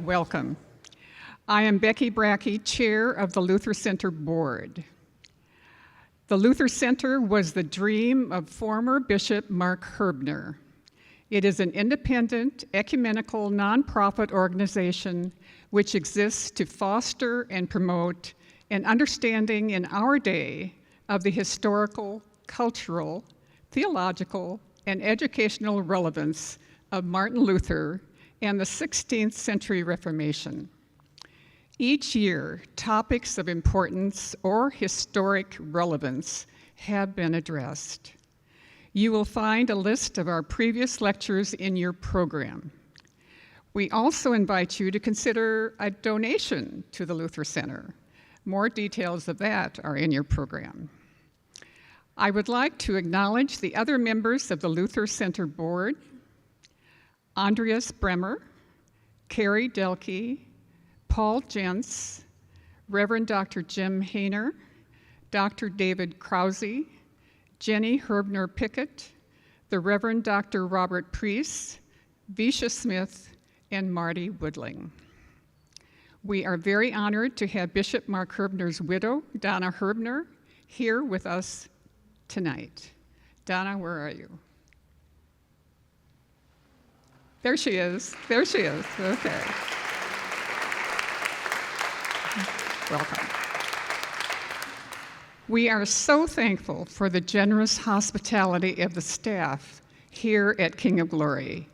welcome. I am Becky Brackey, Chair of the Luther Center Board. The Luther Center was the dream of former Bishop Mark Herbener. It is an independent, ecumenical, nonprofit organization which exists to foster and promote an understanding in our day of the historical, cultural, theological, and educational relevance of Martin Luther and the 16th century Reformation. Each year, topics of importance or historic relevance have been addressed. You will find a list of our previous lectures in your program. We also invite you to consider a donation to the Luther Center. More details of that are in your program. I would like to acknowledge the other members of the Luther Center Board: Andreas Bremer, Carrie Delkey, Paul Jentz, Reverend Dr. Jim Hayner, Dr. David Krause, Jenny Herbener Pickett, the Reverend Dr. Robert Priest, Visha Smith, and Marty Woodling. We are very honored to have Bishop Mark Herbener's widow, Donna Herbener, here with us tonight. Donna, where are you? There she is. There she is. Okay. Welcome. We are so thankful for the generous hospitality of the staff here at King of Glory,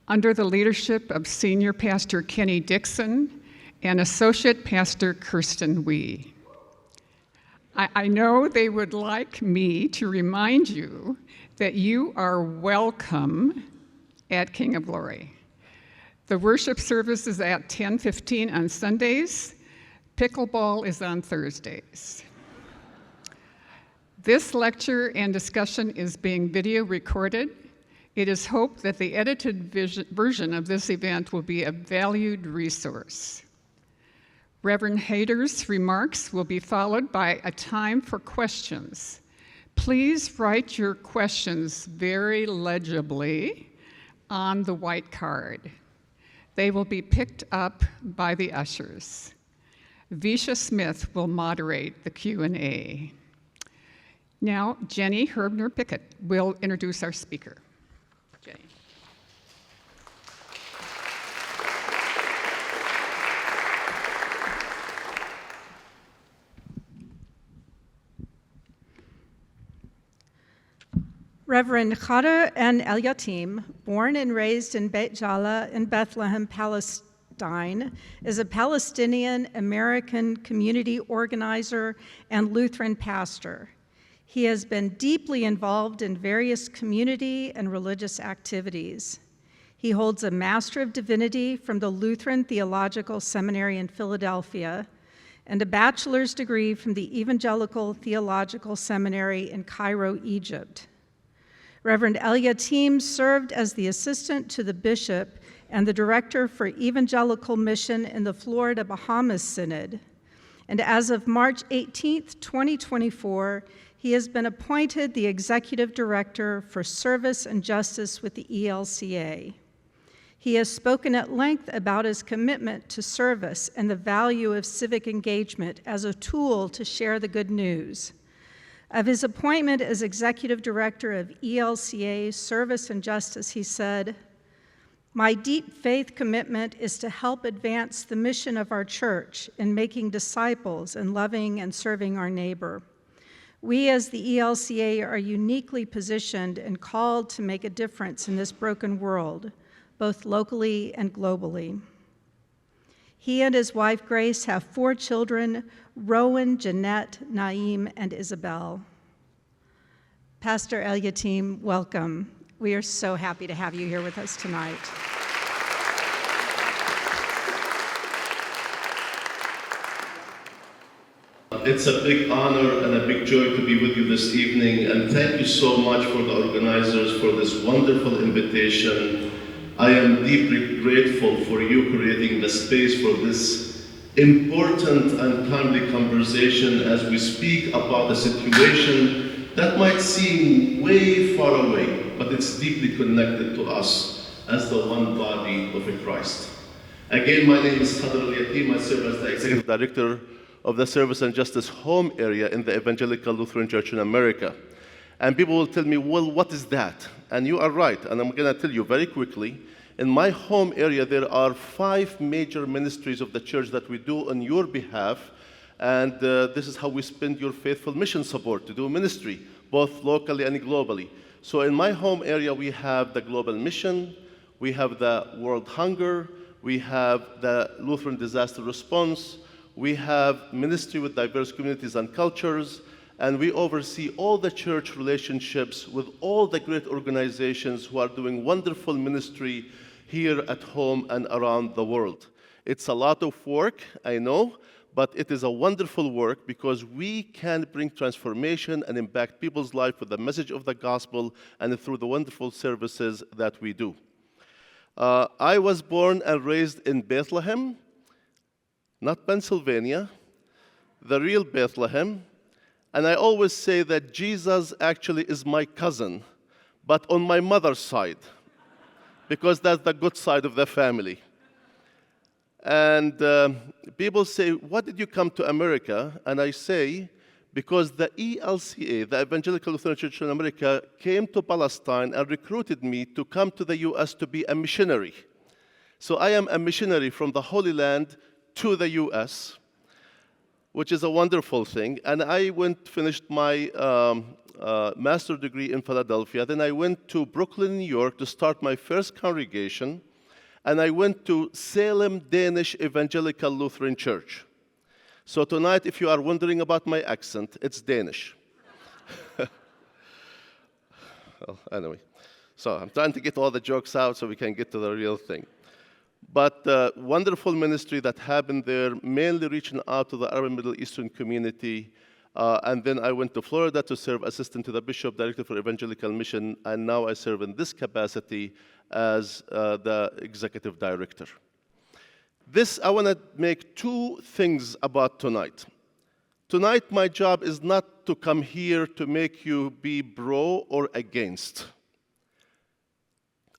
under the leadership of Senior Pastor Kenny Dixon and Associate Pastor Kirsten Wee. I know they would like me to remind you that you are welcome at King of Glory. The worship service is at 10:15 on Sundays. Pickleball is on Thursdays. This lecture and discussion is being video recorded. It is hoped that the edited version of this event will be a valued resource. Reverend Hader's remarks will be followed by a time for questions. Please write your questions very legibly on the white card. They will be picked up by the ushers. Visha Smith will moderate the Q&A. Now, Jenny Herbener Pickett will introduce our speaker. Jenny. Reverend Khader and El-Yateem, born and raised in Beit Jala in Bethlehem, Palestine, is a Palestinian American community organizer and Lutheran pastor. He has been deeply involved in various community and religious activities. He holds a Master of Divinity from the Lutheran Theological Seminary in Philadelphia and a bachelor's degree from the Evangelical Theological Seminary in Cairo, Egypt. Reverend El-Yateem served as the assistant to the bishop and the director for Evangelical Mission in the Florida Bahamas Synod. And as of March 18, 2024, he has been appointed the executive director for Service and Justice with the ELCA. He has spoken at length about his commitment to service and the value of civic engagement as a tool to share the good news. Of his appointment as executive director of ELCA Service and Justice, he said, "My deep faith commitment is to help advance the mission of our church in making disciples and loving and serving our neighbor. We as the ELCA are uniquely positioned and called to make a difference in this broken world, both locally and globally." He and his wife, Grace, have 4 children, Rowan, Jeanette, Naeem, and Isabel. Pastor El-Yateem, welcome. We are so happy to have you here with us tonight. It's a big honor and a big joy to be with you this evening, and thank you so much for the organizers for this wonderful invitation. I am deeply grateful for you creating the space for this important and timely conversation as we speak about a situation that might seem way far away, but it's deeply connected to us as the one body of Christ. Again, my name is Khader El-Yateem. I serve as the Executive Director of the Service and Justice Home Area in the Evangelical Lutheran Church in America. And people will tell me, well, what is that? And you are right, and I'm going to tell you very quickly. In my home area, there are 5 major ministries of the church that we do on your behalf, and this is how we spend your faithful mission support to do ministry, both locally and globally. So in my home area, we have the Global Mission, we have the World Hunger, we have the Lutheran Disaster Response, we have ministry with diverse communities and cultures, and we oversee all the church relationships with all the great organizations who are doing wonderful ministry here at home and around the world. It's a lot of work, I know, but it is a wonderful work because we can bring transformation and impact people's life with the message of the gospel and through the wonderful services that we do. I was born and raised in Bethlehem, not Pennsylvania, the real Bethlehem. And I always say that Jesus actually is my cousin, but on my mother's side, because that's the good side of the family. And people say, why did you come to America? And I say, because the ELCA, the Evangelical Lutheran Church in America, came to Palestine and recruited me to come to the US to be a missionary. So I am a missionary from the Holy Land to the US, which is a wonderful thing. And I finished my master's degree in Philadelphia. Then I went to Brooklyn, New York to start my first congregation. And I went to Salem Danish Evangelical Lutheran Church. So tonight, if you are wondering about my accent, it's Danish. Well, anyway, so I'm trying to get all the jokes out so we can get to the real thing. But wonderful ministry that happened there, mainly reaching out to the Arab and Middle Eastern community. And then I went to Florida to serve assistant to the Bishop, Director for Evangelical Mission, and now I serve in this capacity as the Executive Director. I want to make 2 things about tonight. Tonight, my job is not to come here to make you be pro or against.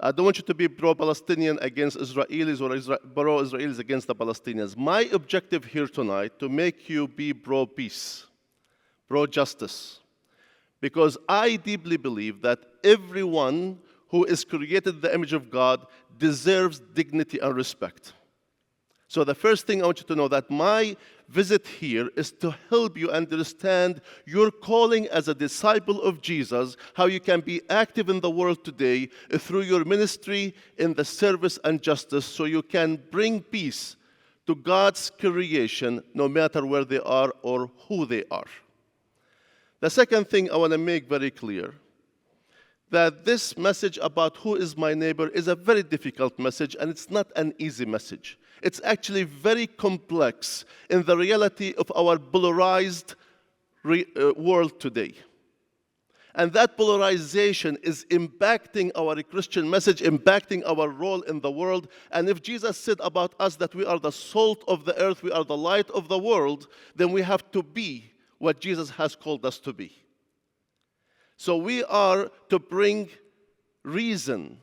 I don't want you to be pro-Palestinian against Israelis or pro-Israelis against the Palestinians. My objective here tonight to make you be pro-peace, pro-justice, because I deeply believe that everyone who is created in the image of God deserves dignity and respect. So the first thing I want you to know that my visit here is to help you understand your calling as a disciple of Jesus, how you can be active in the world today through your ministry in the service and justice so you can bring peace to God's creation no matter where they are or who they are. The second thing I want to make very clear, that this message about who is my neighbor is a very difficult message, and it's not an easy message. It's actually very complex in the reality of our polarized world today. And that polarization is impacting our Christian message, impacting our role in the world. And if Jesus said about us that we are the salt of the earth, we are the light of the world, then we have to be what Jesus has called us to be. So we are to bring reason,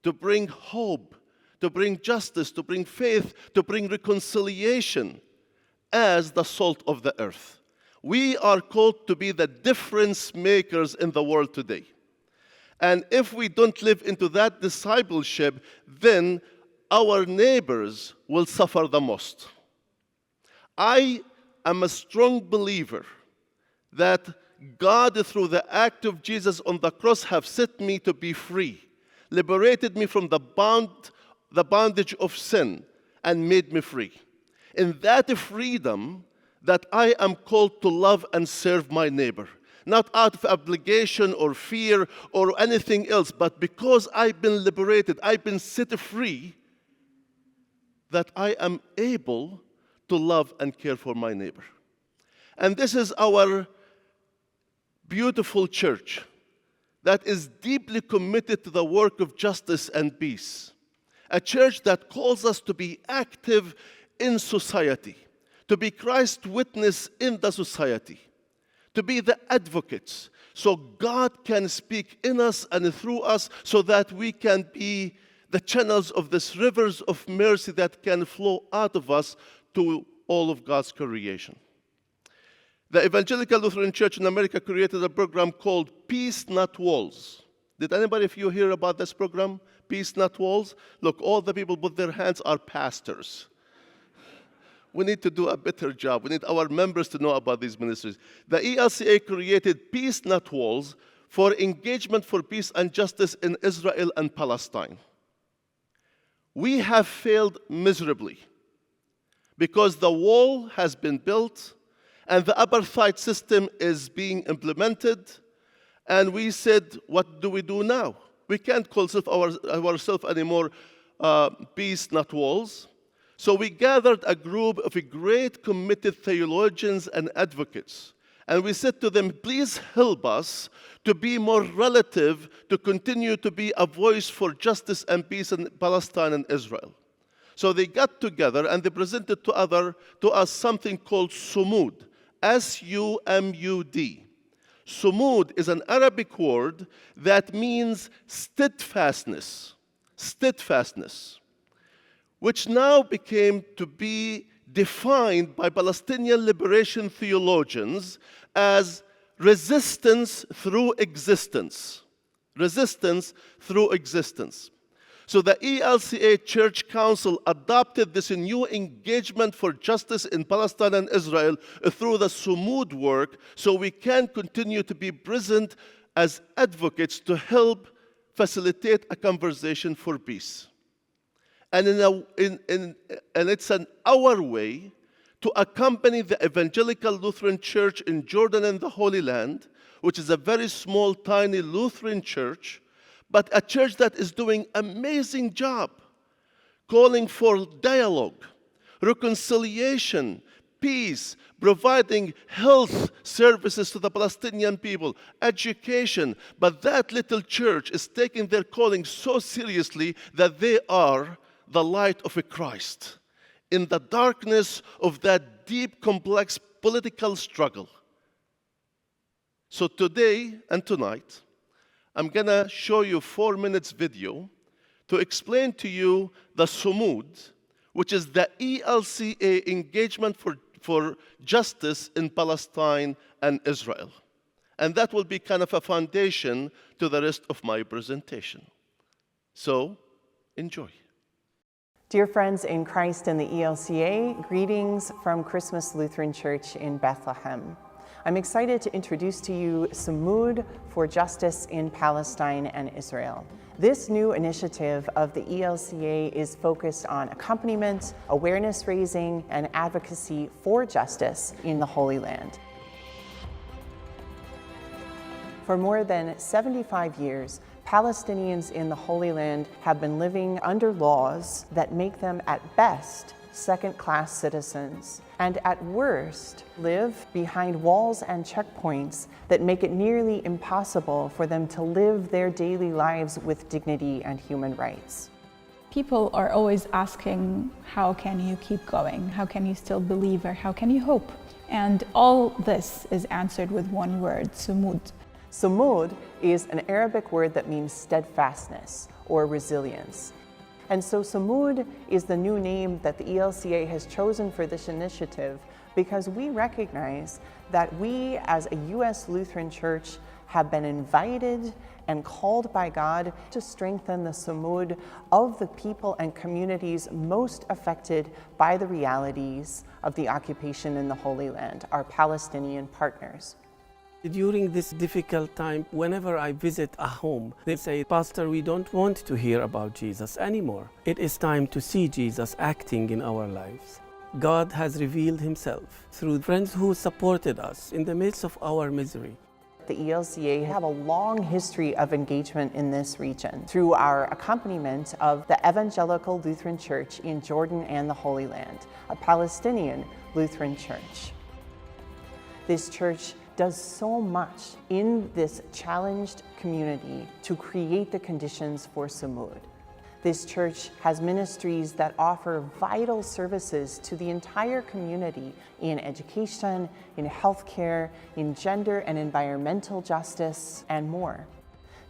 to bring hope, to bring justice, to bring faith, to bring reconciliation as the salt of the earth. We are called to be the difference makers in the world today. And if we don't live into that discipleship, then our neighbors will suffer the most. I am a strong believer that God, through the act of Jesus on the cross, have set me to be free, liberated me from the bondage of sin, and made me free. In that freedom, that I am called to love and serve my neighbor, not out of obligation or fear or anything else, but because I've been liberated, I've been set free, that I am able to love and care for my neighbor. And this is our beautiful church that is deeply committed to the work of justice and peace. A church that calls us to be active in society, to be Christ's witness in the society, to be the advocates, so God can speak in us and through us so that we can be the channels of these rivers of mercy that can flow out of us to all of God's creation. The Evangelical Lutheran Church in America created a program called Peace Not Walls. Did anybody of you hear about this program, Peace Not Walls? Look, all the people with their hands are pastors. We need to do a better job. We need our members to know about these ministries. The ELCA created Peace Not Walls for engagement for peace and justice in Israel and Palestine. We have failed miserably because the wall has been built and the apartheid system is being implemented. And we said, what do we do now? We can't call ourselves anymore Peace Not Walls. So we gathered a group of great committed theologians and advocates. And we said to them, please help us to be more relative, to continue to be a voice for justice and peace in Palestine and Israel. So they got together and they presented to us something called Sumud, S-U-M-U-D. Sumud is an Arabic word that means steadfastness, which now became to be defined by Palestinian liberation theologians as resistance through existence. Resistance through existence. So the ELCA Church Council adopted this new engagement for justice in Palestine and Israel through the Sumud work, so we can continue to be present as advocates to help facilitate a conversation for peace. And it's our way to accompany the Evangelical Lutheran Church in Jordan and the Holy Land, which is a very small, tiny Lutheran church, but a church that is doing an amazing job, calling for dialogue, reconciliation, peace, providing health services to the Palestinian people, education. But that little church is taking their calling so seriously that they are the light of a Christ in the darkness of that deep, complex political struggle. So today and tonight, I'm going to show you a 4-minute video to explain to you the Sumud, which is the ELCA engagement for justice in Palestine and Israel. And that will be kind of a foundation to the rest of my presentation. So, enjoy. Dear friends in Christ and the ELCA, greetings from Christmas Lutheran Church in Bethlehem. I'm excited to introduce to you Sumud for Justice in Palestine and Israel. This new initiative of the ELCA is focused on accompaniment, awareness raising, and advocacy for justice in the Holy Land. For more than 75 years, Palestinians in the Holy Land have been living under laws that make them at best second-class citizens, and at worst live behind walls and checkpoints that make it nearly impossible for them to live their daily lives with dignity and human rights. People are always asking, how can you keep going? How can you still believe, or how can you hope? And all this is answered with one word, Sumud. Sumud is an Arabic word that means steadfastness or resilience. And so Sumud is the new name that the ELCA has chosen for this initiative because we recognize that we as a U.S. Lutheran Church have been invited and called by God to strengthen the Sumud of the people and communities most affected by the realities of the occupation in the Holy Land, our Palestinian partners. During this difficult time, whenever I visit a home, they say, Pastor, we don't want to hear about Jesus anymore. It is time to see Jesus acting in our lives. God has revealed himself through friends who supported us in the midst of our misery. The ELCA have a long history of engagement in this region through our accompaniment of the Evangelical Lutheran Church in Jordan and the Holy Land, a Palestinian Lutheran church. This church does so much in this challenged community to create the conditions for Sumud. This church has ministries that offer vital services to the entire community in education, in healthcare, in gender and environmental justice, and more.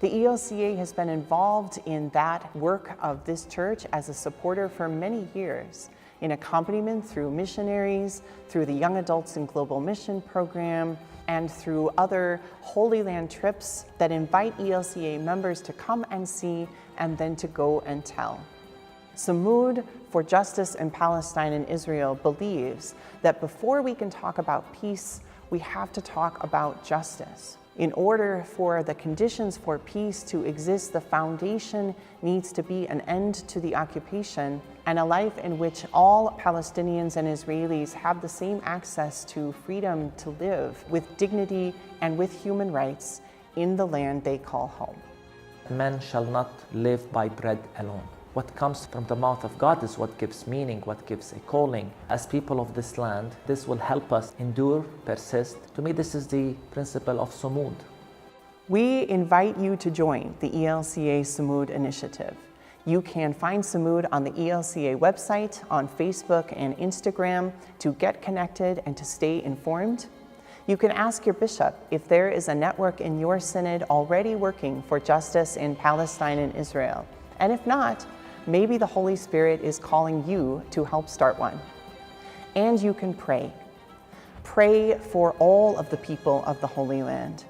The ELCA has been involved in that work of this church as a supporter for many years, in accompaniment through missionaries, through the Young Adults in Global Mission program, and through other Holy Land trips that invite ELCA members to come and see and then to go and tell. Samud for Justice in Palestine and Israel believes that before we can talk about peace, we have to talk about justice. In order for the conditions for peace to exist, the foundation needs to be an end to the occupation and a life in which all Palestinians and Israelis have the same access to freedom to live with dignity and with human rights in the land they call home. Man shall not live by bread alone. What comes from the mouth of God is what gives meaning, what gives a calling. As people of this land, this will help us endure, persist. To me, this is the principle of Samud. We invite you to join the ELCA Samud initiative. You can find Samud on the ELCA website, on Facebook and Instagram to get connected and to stay informed. You can ask your bishop if there is a network in your synod already working for justice in Palestine and Israel. And if not, maybe the Holy Spirit is calling you to help start one. And you can pray. Pray for all of the people of the Holy Land.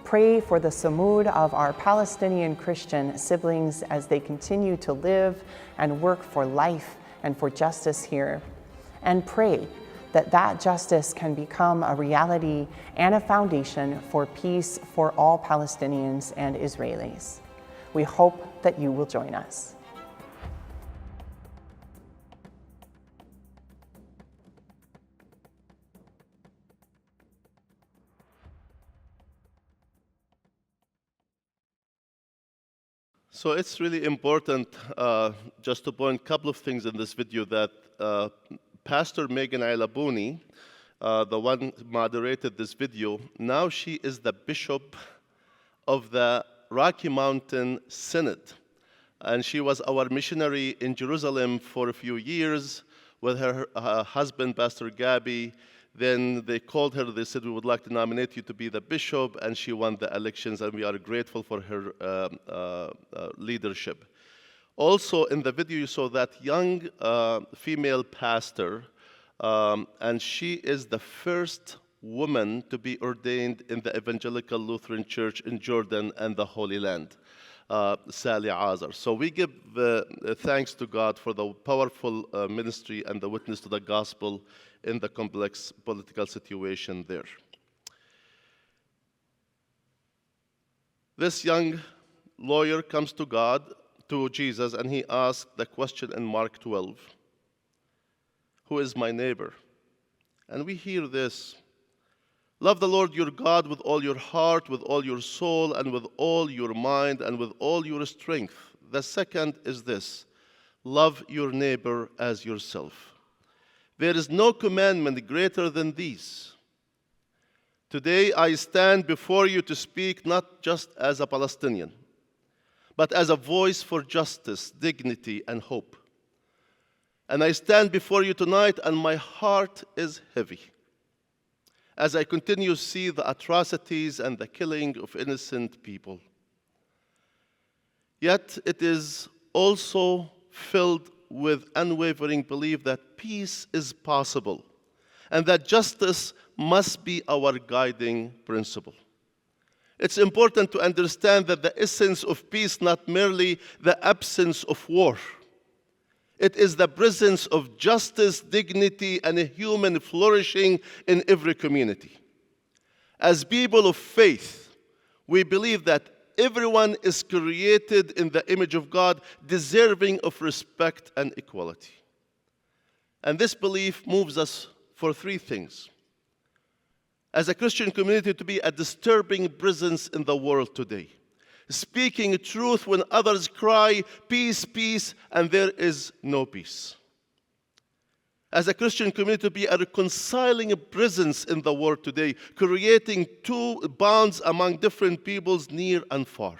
Pray for the Samud of our Palestinian Christian siblings as they continue to live and work for life and for justice here. And pray that that justice can become a reality and a foundation for peace for all Palestinians and Israelis. We hope that you will join us. So it's really important just to point a couple of things in this video that Pastor Megan Ailabuni, the one who moderated this video, now she is the bishop of the Rocky Mountain Synod. And she was our missionary in Jerusalem for a few years with her husband, Pastor Gabby. Then they called her, they said, we would like to nominate you to be the bishop, and she won the elections, and we are grateful for her leadership. Also, in the video, you saw that young female pastor, and she is the first woman to be ordained in the Evangelical Lutheran Church in Jordan and the Holy Land, Sally Azar. So we give thanks to God for the powerful ministry and the witness to the gospel in the complex political situation there. This young lawyer comes to Jesus, and he asks the question in Mark 12, who is my neighbor? And we hear this, love the Lord your God with all your heart, with all your soul, and with all your mind, and with all your strength. The second is this, love your neighbor as yourself. There is no commandment greater than these. Today I stand before you to speak not just as a Palestinian, but as a voice for justice, dignity, and hope. And I stand before you tonight, and my heart is heavy as I continue to see the atrocities and the killing of innocent people. Yet it is also filled with unwavering belief that peace is possible and that justice must be our guiding principle. It's important to understand that the essence of peace, not merely the absence of war. It is the presence of justice, dignity, and a human flourishing in every community. As people of faith, we believe that everyone is created in the image of God, deserving of respect and equality. And this belief moves us for three things. As a Christian community, to be a disturbing presence in the world today, speaking truth when others cry, peace, peace, and there is no peace. As a Christian community, to be a reconciling presence in the world today, creating two bonds among different peoples near and far.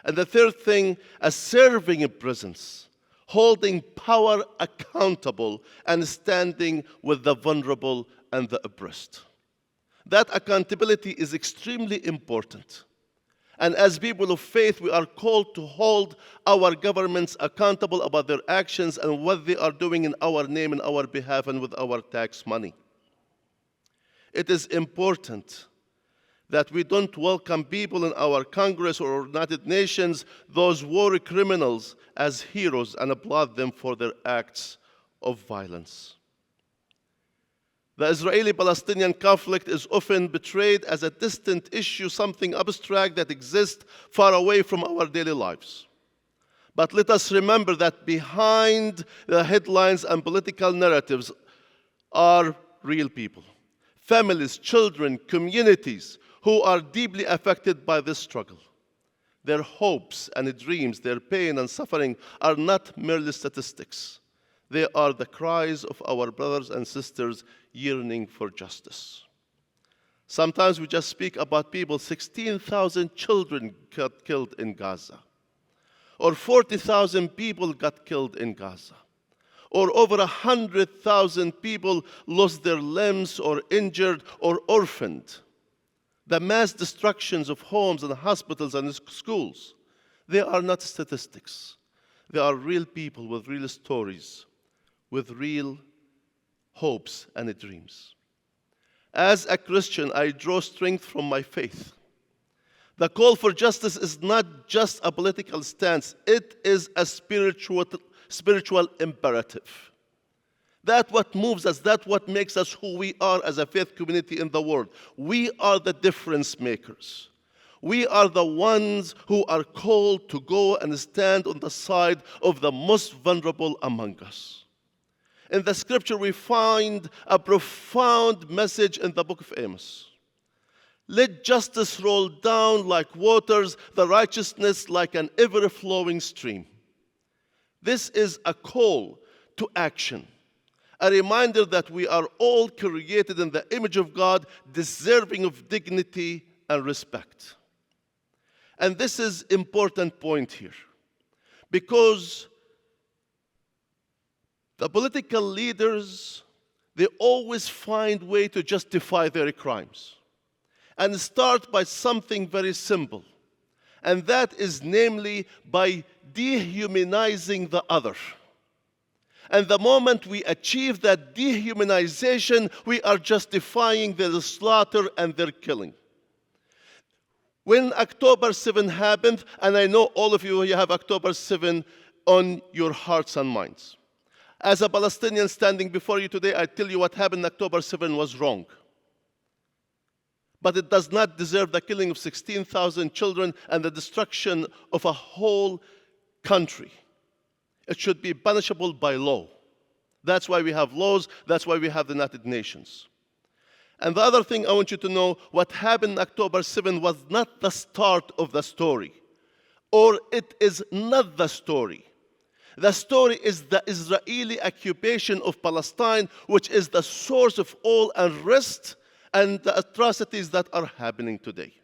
And the third thing, a serving presence, holding power accountable and standing with the vulnerable and the oppressed. That accountability is extremely important. And as people of faith, we are called to hold our governments accountable about their actions and what they are doing in our name, in our behalf, and with our tax money. It is important that we don't welcome people in our Congress or United Nations, those war criminals, as heroes and applaud them for their acts of violence. The Israeli-Palestinian conflict is often portrayed as a distant issue, something abstract that exists far away from our daily lives. But let us remember that behind the headlines and political narratives are real people, families, children, communities who are deeply affected by this struggle. Their hopes and dreams, their pain and suffering are not merely statistics. They are the cries of our brothers and sisters yearning for justice. Sometimes we just speak about people, 16,000 children got killed in Gaza, or 40,000 people got killed in Gaza, or over 100,000 people lost their limbs or injured or orphaned. The mass destructions of homes and hospitals and schools, they are not statistics. They are real people with real stories, with real hopes and dreams. As a Christian, I draw strength from my faith. The call for justice is not just a political stance, it is a spiritual imperative. That's what moves us, that's what makes us who we are as a faith community in the world. We are the difference makers. We are the ones who are called to go and stand on the side of the most vulnerable among us. In the scripture, we find a profound message in the book of Amos. Let justice roll down like waters, the righteousness like an ever-flowing stream. This is a call to action, a reminder that we are all created in the image of God, deserving of dignity and respect. And this is an important point here, because the political leaders, they always find a way to justify their crimes. And start by something very simple. And that is namely by dehumanizing the other. And the moment we achieve that dehumanization, we are justifying their slaughter and their killing. When October 7 happened, and I know all of you have October 7 on your hearts and minds. As a Palestinian standing before you today, I tell you what happened October 7 was wrong. But it does not deserve the killing of 16,000 children and the destruction of a whole country. It should be punishable by law. That's why we have laws, that's why we have the United Nations. And the other thing I want you to know, what happened October 7 was not the start of the story, or it is not the story. The story is the Israeli occupation of Palestine, which is the source of all unrest and the atrocities that are happening today.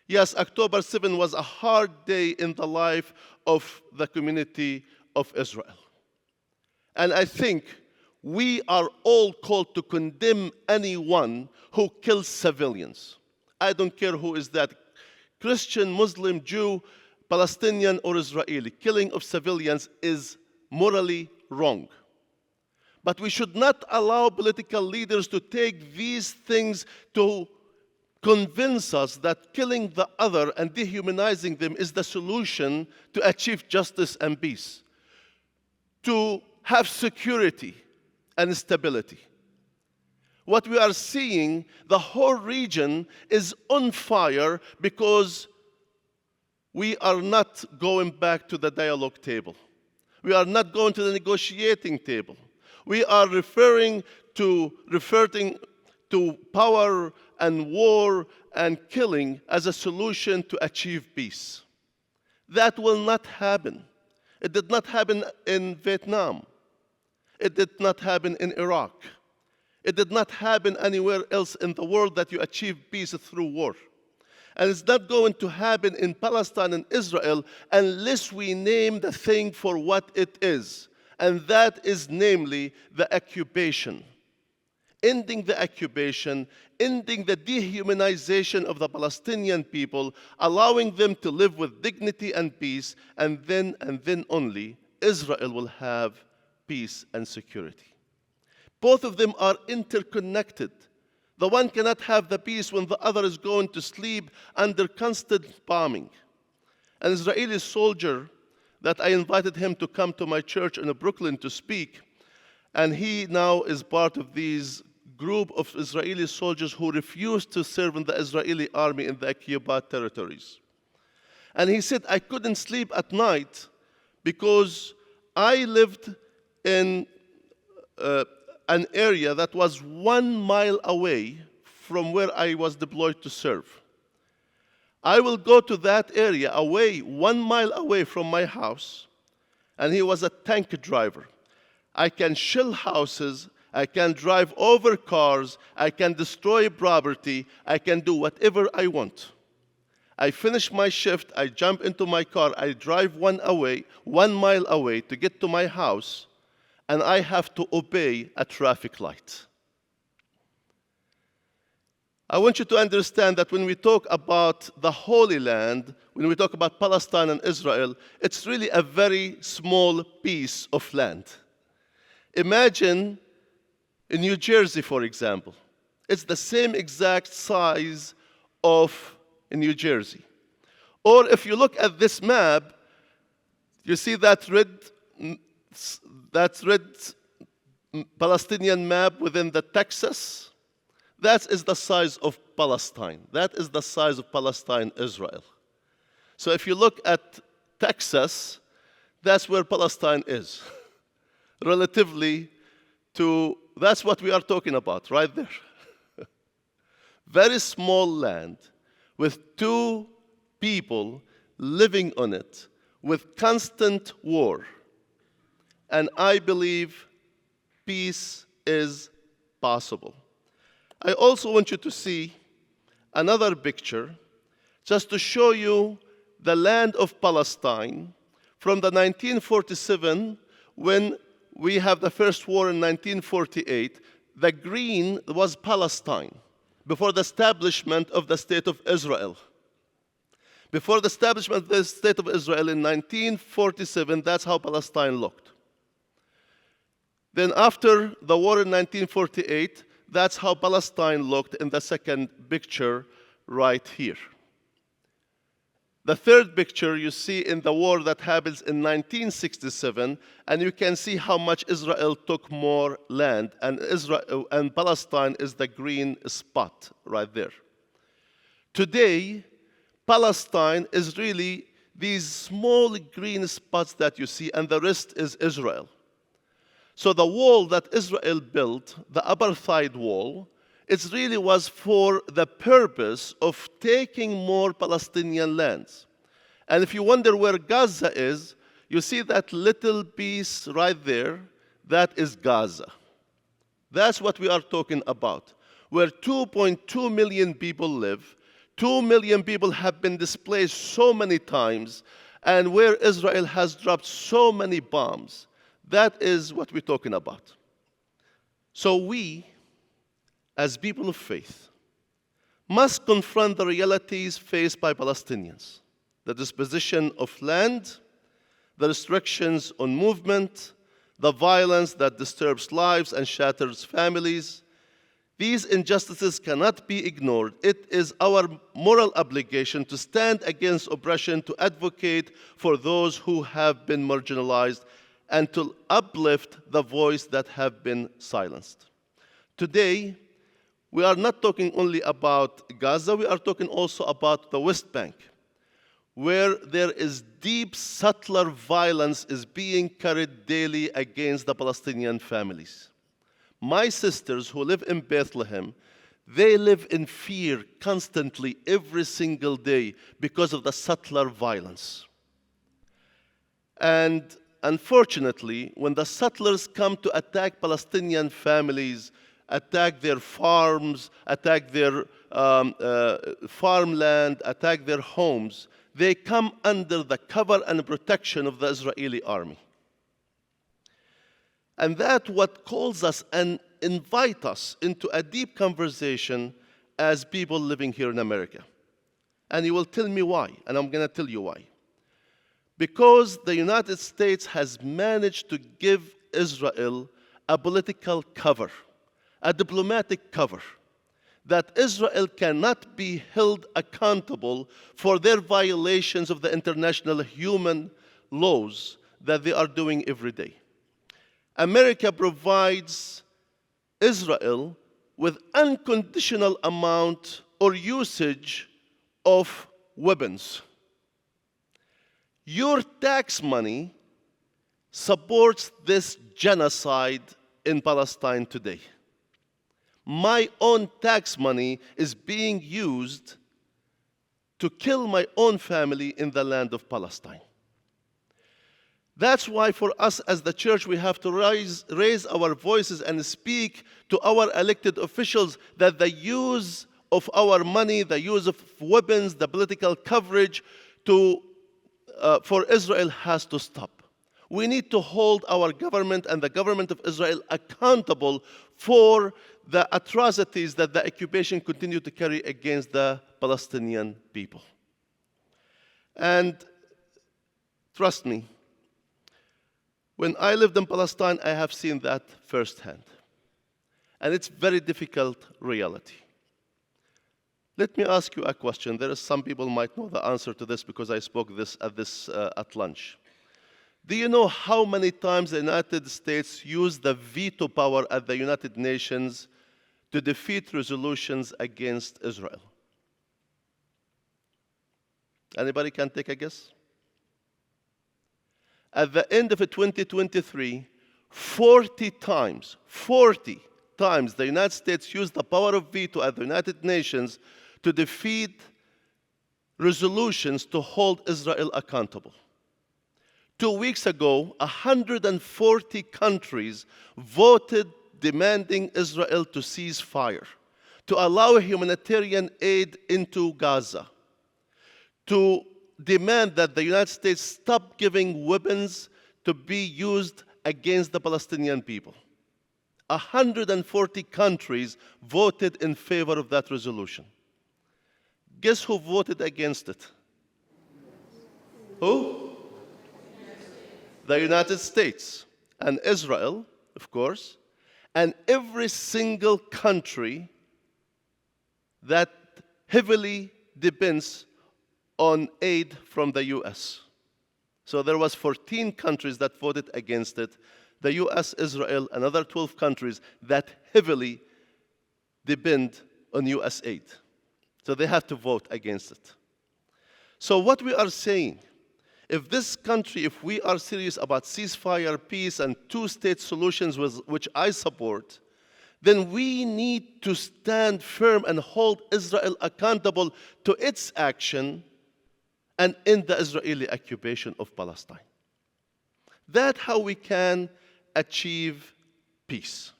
Yes, October 7 was a hard day in the life of the community of Israel. And I think we are all called to condemn anyone who kills civilians. I don't care who is that, Christian, Muslim, Jew, Palestinian or Israeli. Killing of civilians is morally wrong. But we should not allow political leaders to take these things to convince us that killing the other and dehumanizing them is the solution to achieve justice and peace, to have security and stability. What we are seeing, the whole region is on fire because we are not going back to the dialogue table. We are not going to the negotiating table. We are referring to power and war and killing as a solution to achieve peace. That will not happen. It did not happen in Vietnam. It did not happen in Iraq. It did not happen anywhere else in the world that you achieve peace through war. And it's not going to happen in Palestine and Israel unless we name the thing for what it is. And that is namely the occupation. ending the occupation, ending the dehumanization of the Palestinian people, allowing them to live with dignity and peace, and then only Israel will have peace and security. Both of them are interconnected. The one cannot have the peace when the other is going to sleep under constant bombing. An Israeli soldier that I invited him to come to my church in Brooklyn to speak, and he now is part of these group of Israeli soldiers who refused to serve in the Israeli army in the occupied territories. And he said, I couldn't sleep at night because I lived in an area that was 1 mile away from where I was deployed to serve. I will go to that area away, 1 mile away from my house, and he was a tank driver. I can shell houses, I can drive over cars, I can destroy property, I can do whatever I want. I finish my shift, I jump into my car, I drive 1 mile away to get to my house, and I have to obey a traffic light. I want you to understand that when we talk about the Holy Land, when we talk about Palestine and Israel, it's really a very small piece of land. Imagine in New Jersey, for example. It's the same exact size of New Jersey. Or if you look at this map, you see that red Palestinian map within the Texas. That is the size of Palestine. That is the size of Palestine, Israel. So if you look at Texas, that's where Palestine is. Relatively to, that's what we are talking about, right there. Very small land with 2 people living on it with constant war. And I believe peace is possible. I also want you to see another picture just to show you the land of Palestine from the 1947 when we have the first war in 1948. The green was Palestine before the establishment of the State of Israel. Before the establishment of the State of Israel in 1947, that's how Palestine looked. Then after the war in 1948, that's how Palestine looked in the second picture right here. The third picture you see in the war that happens in 1967, and you can see how much Israel took more land, and Palestine is the green spot right there. Today, Palestine is really these small green spots that you see, and the rest is Israel. So the wall that Israel built, the apartheid wall, it really was for the purpose of taking more Palestinian lands. And if you wonder where Gaza is, you see that little piece right there, that is Gaza. That's what we are talking about, where 2.2 million people live, 2 million people have been displaced so many times, and where Israel has dropped so many bombs. That is what we're talking about. So we, as people of faith, must confront the realities faced by Palestinians. The disposition of land, the restrictions on movement, the violence that disturbs lives and shatters families. These injustices cannot be ignored. It is our moral obligation to stand against oppression, to advocate for those who have been marginalized, and to uplift the voice that have been silenced. Today, we are not talking only about Gaza, we are talking also about the West Bank, where there is deep, subtler violence is being carried daily against the Palestinian families. My sisters who live in Bethlehem, they live in fear constantly every single day because of the subtler violence. And unfortunately, when the settlers come to attack Palestinian families, attack their farms, attack their farmland, attack their homes, they come under the cover and protection of the Israeli army. And that's what calls us an invite us into a deep conversation as people living here in America. And you will tell me why, and I'm going to tell you why. Because the United States has managed to give Israel a political cover, a diplomatic cover, that Israel cannot be held accountable for their violations of the international human laws that they are doing every day. America provides Israel with unconditional amount or usage of weapons. Your tax money supports this genocide in Palestine today. My own tax money is being used to kill my own family in the land of Palestine. That's why for us as the church, we have to raise our voices and speak to our elected officials that the use of our money, the use of weapons, the political coverage for Israel has to stop. We need to hold our government and the government of Israel accountable for the atrocities that the occupation continued to carry against the Palestinian people. And trust me, when I lived in Palestine, I have seen that firsthand. And it's very difficult reality. Let me ask you a question. There is some people might know the answer to this because I spoke this at lunch. Do you know how many times the United States used the veto power at the United Nations to defeat resolutions against Israel? Anybody can take a guess? At the end of 2023, 40 times the United States used the power of veto at the United Nations to defeat resolutions to hold Israel accountable. 2 weeks ago, 140 countries voted demanding Israel to cease fire, to allow humanitarian aid into Gaza, to demand that the United States stop giving weapons to be used against the Palestinian people. 140 countries voted in favor of that resolution. Guess who voted against it? Who? The United States and Israel, of course, and every single country that heavily depends on aid from the US. So there was 14 countries that voted against it. The US, Israel, and other 12 countries that heavily depend on US aid. So they have to vote against it. So what we are saying, if this country, if we are serious about ceasefire, peace, and two-state solutions, which I support, then we need to stand firm and hold Israel accountable to its action and end the Israeli occupation of Palestine. That's how we can achieve peace.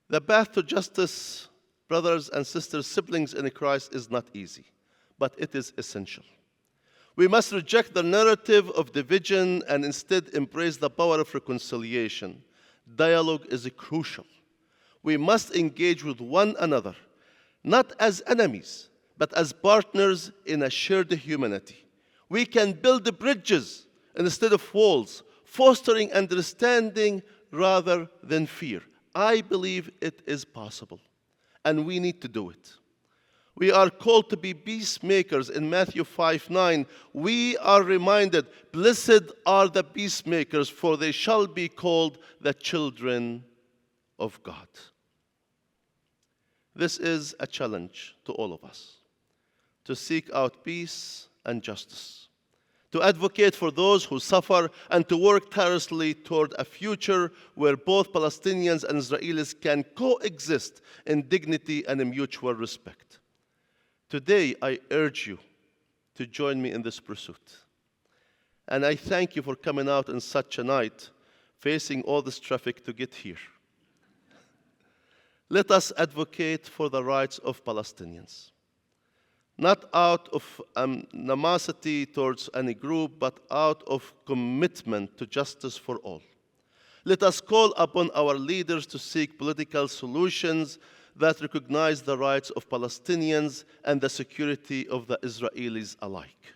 The path to justice, brothers and sisters, siblings in Christ, is not easy, but it is essential. We must reject the narrative of division and instead embrace the power of reconciliation. Dialogue is crucial. We must engage with one another, not as enemies, but as partners in a shared humanity. We can build bridges instead of walls, fostering understanding rather than fear. I believe it is possible, and we need to do it. We are called to be peacemakers in Matthew 5:9. We are reminded, blessed are the peacemakers, for they shall be called the children of God. This is a challenge to all of us, to seek out peace and justice, to advocate for those who suffer, and to work tirelessly toward a future where both Palestinians and Israelis can coexist in dignity and in mutual respect. Today, I urge you to join me in this pursuit. And I thank you for coming out on such a night, facing all this traffic to get here. Let us advocate for the rights of Palestinians, not out of animosity towards any group, but out of commitment to justice for all. Let us call upon our leaders to seek political solutions that recognize the rights of Palestinians and the security of the Israelis alike.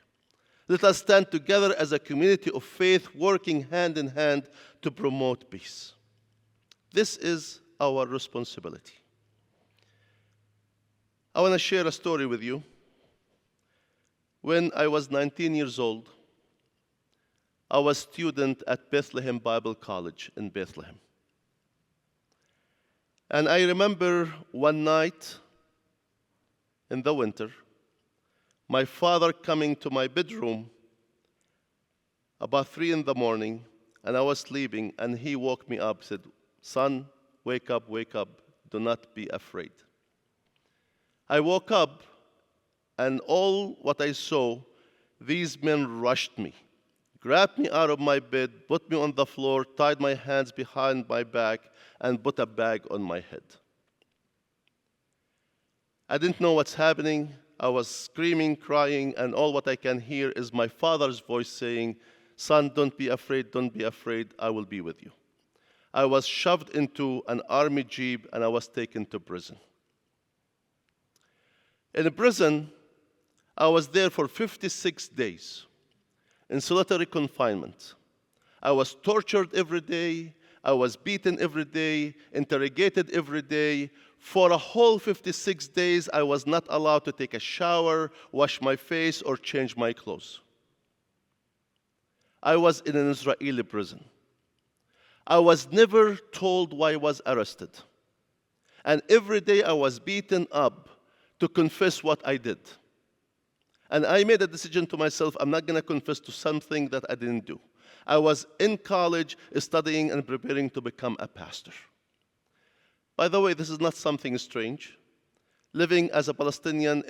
Let us stand together as a community of faith, working hand in hand to promote peace. This is our responsibility. I want to share a story with you. When I was 19 years old, I was a student at Bethlehem Bible College in Bethlehem. And I remember one night in the winter, my father coming to my bedroom about 3 in the morning, and I was sleeping, and he woke me up, said, "Son, wake up, do not be afraid." I woke up, and all what I saw, these men rushed me, grabbed me out of my bed, put me on the floor, tied my hands behind my back, and put a bag on my head. I didn't know what's happening. I was screaming, crying, and all what I can hear is my father's voice saying, "Son, don't be afraid, I will be with you." I was shoved into an army jeep, and I was taken to prison. In prison, I was there for 56 days in solitary confinement. I was tortured every day. I was beaten every day, interrogated every day. For a whole 56 days, I was not allowed to take a shower, wash my face, or change my clothes. I was in an Israeli prison. I was never told why I was arrested. And every day I was beaten up to confess what I did. And I made a decision to myself, I'm not going to confess to something that I didn't do. I was in college studying and preparing to become a pastor. By the way, this is not something strange. Living as a Palestinian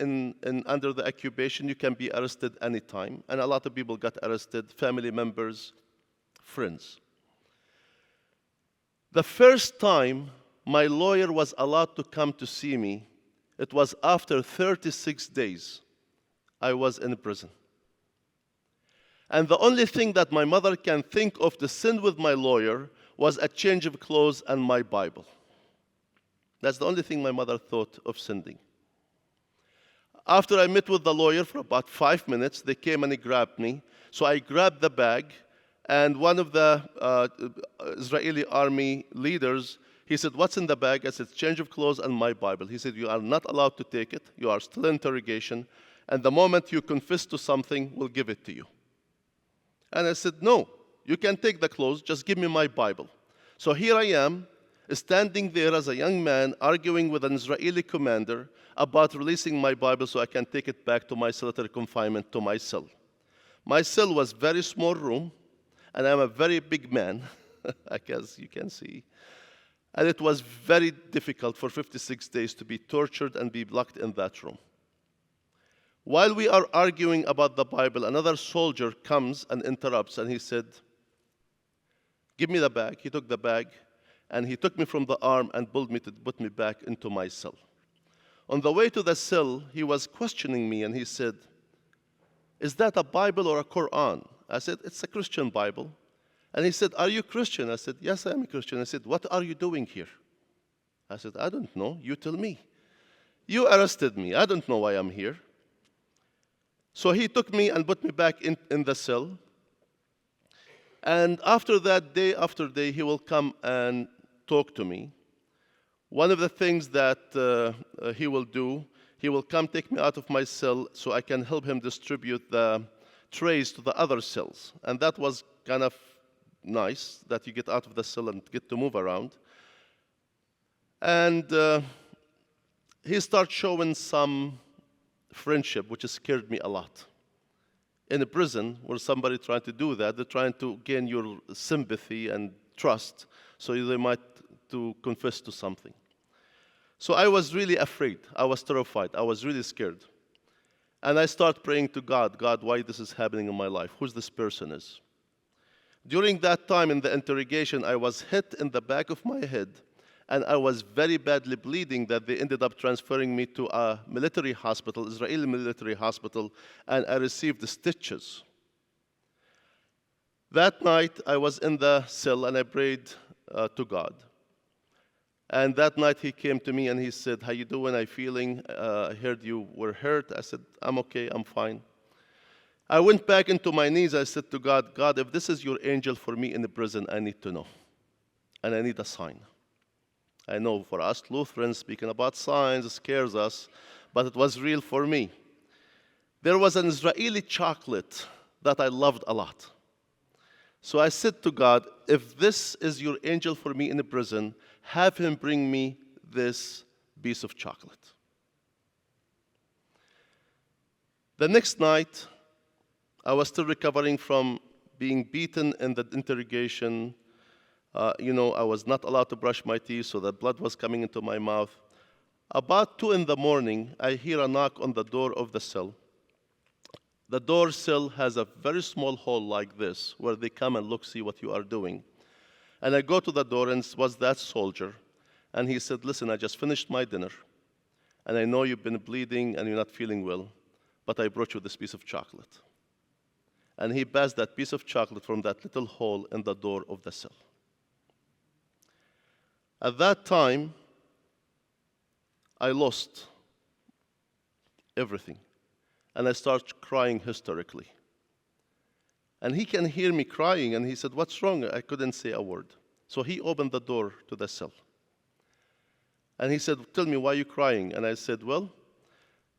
under the occupation, you can be arrested anytime. And a lot of people got arrested, family members, friends. The first time my lawyer was allowed to come to see me, it was after 36 days I was in prison. And the only thing that my mother can think of to send with my lawyer was a change of clothes and my Bible. That's the only thing my mother thought of sending. After I met with the lawyer for about 5 minutes, they came and they grabbed me. So I grabbed the bag, and one of the Israeli army leaders, he said, "What's in the bag?" I said, "Change of clothes and my Bible." He said, "You are not allowed to take it. You are still in interrogation. And the moment you confess to something, we'll give it to you." And I said, "No, you can take the clothes, just give me my Bible." So here I am, standing there as a young man, arguing with an Israeli commander about releasing my Bible so I can take it back to my solitary confinement, to my cell. My cell was a very small room, and I'm a very big man, as you can see. And it was very difficult for 56 days to be tortured and be locked in that room. While we are arguing about the Bible, another soldier comes and interrupts, and he said, "Give me the bag." He took the bag, and he took me from the arm and pulled me to put me back into my cell. On the way to the cell, he was questioning me, and he said, "Is that a Bible or a Quran?" I said, "It's a Christian Bible." And he said, "Are you Christian?" I said, "Yes, I am a Christian." I said, "What are you doing here?" I said, "I don't know. You tell me. You arrested me. I don't know why I'm here." So he took me and put me back in the cell. And after that, day after day, he will come and talk to me. One of the things that he will do, he will come take me out of my cell so I can help him distribute the trays to the other cells. And that was kind of nice, that you get out of the cell and get to move around. And he started showing some friendship, which scared me a lot. In a prison where somebody trying to do that, they're trying to gain your sympathy and trust, so they might to confess to something. So I was really afraid. I was terrified. I was really scared. And I started praying to God, "God, why this is happening in my life? Who this person is?" During that time in the interrogation, I was hit in the back of my head, and I was very badly bleeding that they ended up transferring me to a military hospital, Israeli military hospital, and I received stitches. That night, I was in the cell, and I prayed to God. And that night he came to me and he said, "How you doing? I feeling? I heard you were hurt." I said, "I'm okay, I'm fine." I went back into my knees. I said to God, "God, if this is your angel for me in the prison, I need to know. And I need a sign." I know for us Lutherans, speaking about signs scares us, but it was real for me. There was an Israeli chocolate that I loved a lot. So I said to God, if this is your angel for me in the prison, have him bring me this piece of chocolate. The next night, I was still recovering from being beaten in the interrogation. I was not allowed to brush my teeth, so the blood was coming into my mouth. About 2 a.m, I hear a knock on the door of the cell. The door sill has a very small hole like this, where they come and look, see what you are doing. And I go to the door, and it was that soldier. And he said, "Listen, I just finished my dinner. And I know you've been bleeding and you're not feeling well, but I brought you this piece of chocolate." And he passed that piece of chocolate from that little hole in the door of the cell. At that time, I lost everything. And I started crying hysterically. And he can hear me crying, and he said, "What's wrong?" I couldn't say a word. So he opened the door to the cell. And he said, "Tell me, why are you crying?" And I said, "Well,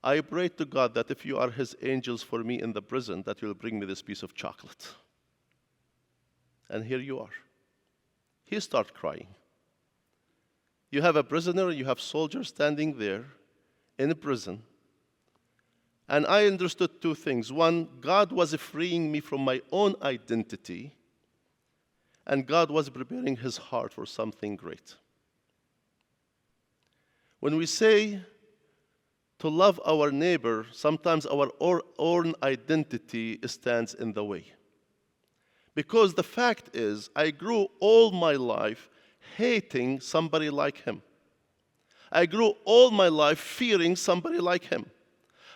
I prayed to God that if you are his angels for me in the prison, that you'll bring me this piece of chocolate. And here you are." He started crying. You have a prisoner, you have soldiers standing there in a prison. And I understood 2 things. One, God was freeing me from my own identity, and God was preparing his heart for something great. When we say to love our neighbor, sometimes our own identity stands in the way. Because the fact is, I grew all my life hating somebody like him. I grew all my life fearing somebody like him.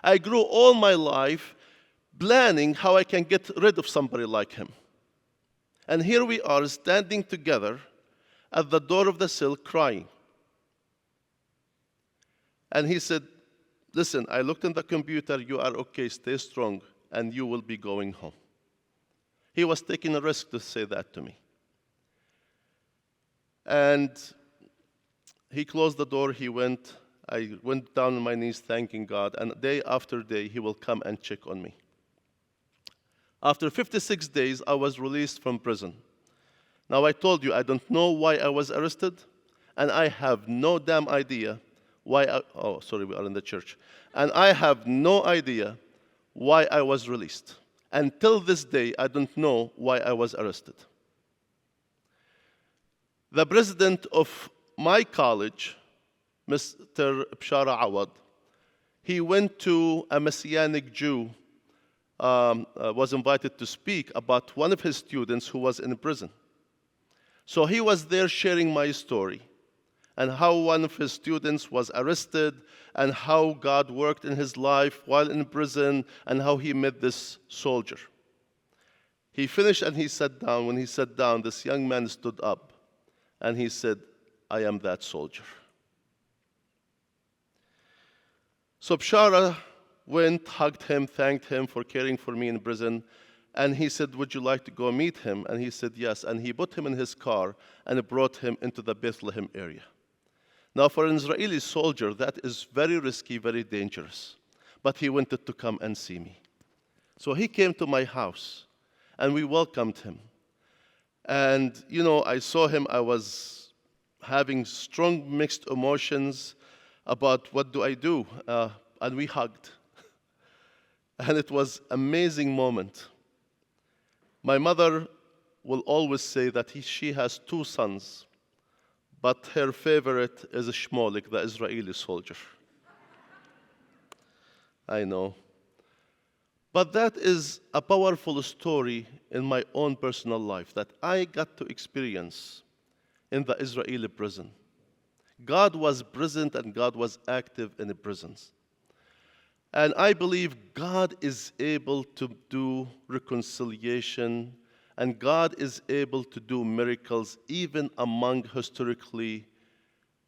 I grew all my life planning how I can get rid of somebody like him. And here we are standing together at the door of the cell crying. And he said, "Listen, I looked in the computer, you are okay, stay strong, and you will be going home." He was taking a risk to say that to me. And he closed the door, he went. I went down on my knees thanking God, and day after day, he will come and check on me. After 56 days, I was released from prison. Now, I told you, I don't know why I was arrested, and I have no damn idea why we are in the church. And I have no idea why I was released. Until this day, I don't know why I was arrested. The president of my college, Mr. Bshara Awad, he went to a Messianic Jew, was invited to speak about one of his students who was in prison. So he was there sharing my story and how one of his students was arrested and how God worked in his life while in prison and how he met this soldier. He finished and he sat down. When he sat down, this young man stood up and he said, "I am that soldier." So Bshara went, hugged him, thanked him for caring for me in prison, and he said, "Would you like to go meet him?" And he said, "Yes." And he put him in his car and brought him into the Bethlehem area. Now, for an Israeli soldier, that is very risky, very dangerous. But he wanted to come and see me. So he came to my house, and we welcomed him. And, I saw him, I was having strong mixed emotions about what do I do, and we hugged. And it was an amazing moment. My mother will always say that she has 2 sons, but her favorite is Shmolik, the Israeli soldier. I know. But that is a powerful story in my own personal life that I got to experience in the Israeli prison. God was present and God was active in the prisons. And I believe God is able to do reconciliation And God is able to do miracles even among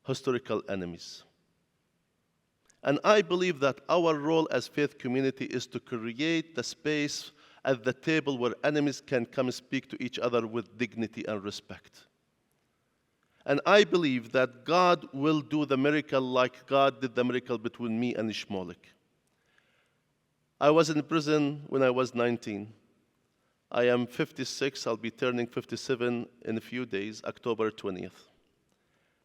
historical enemies. And I believe that our role as faith community is to create the space at the table where enemies can come speak to each other with dignity and respect. And I believe that God will do the miracle like God did the miracle between me and Ishmael. I was in prison when I was 19. I am 56. I'll be turning 57 in a few days, October 20th.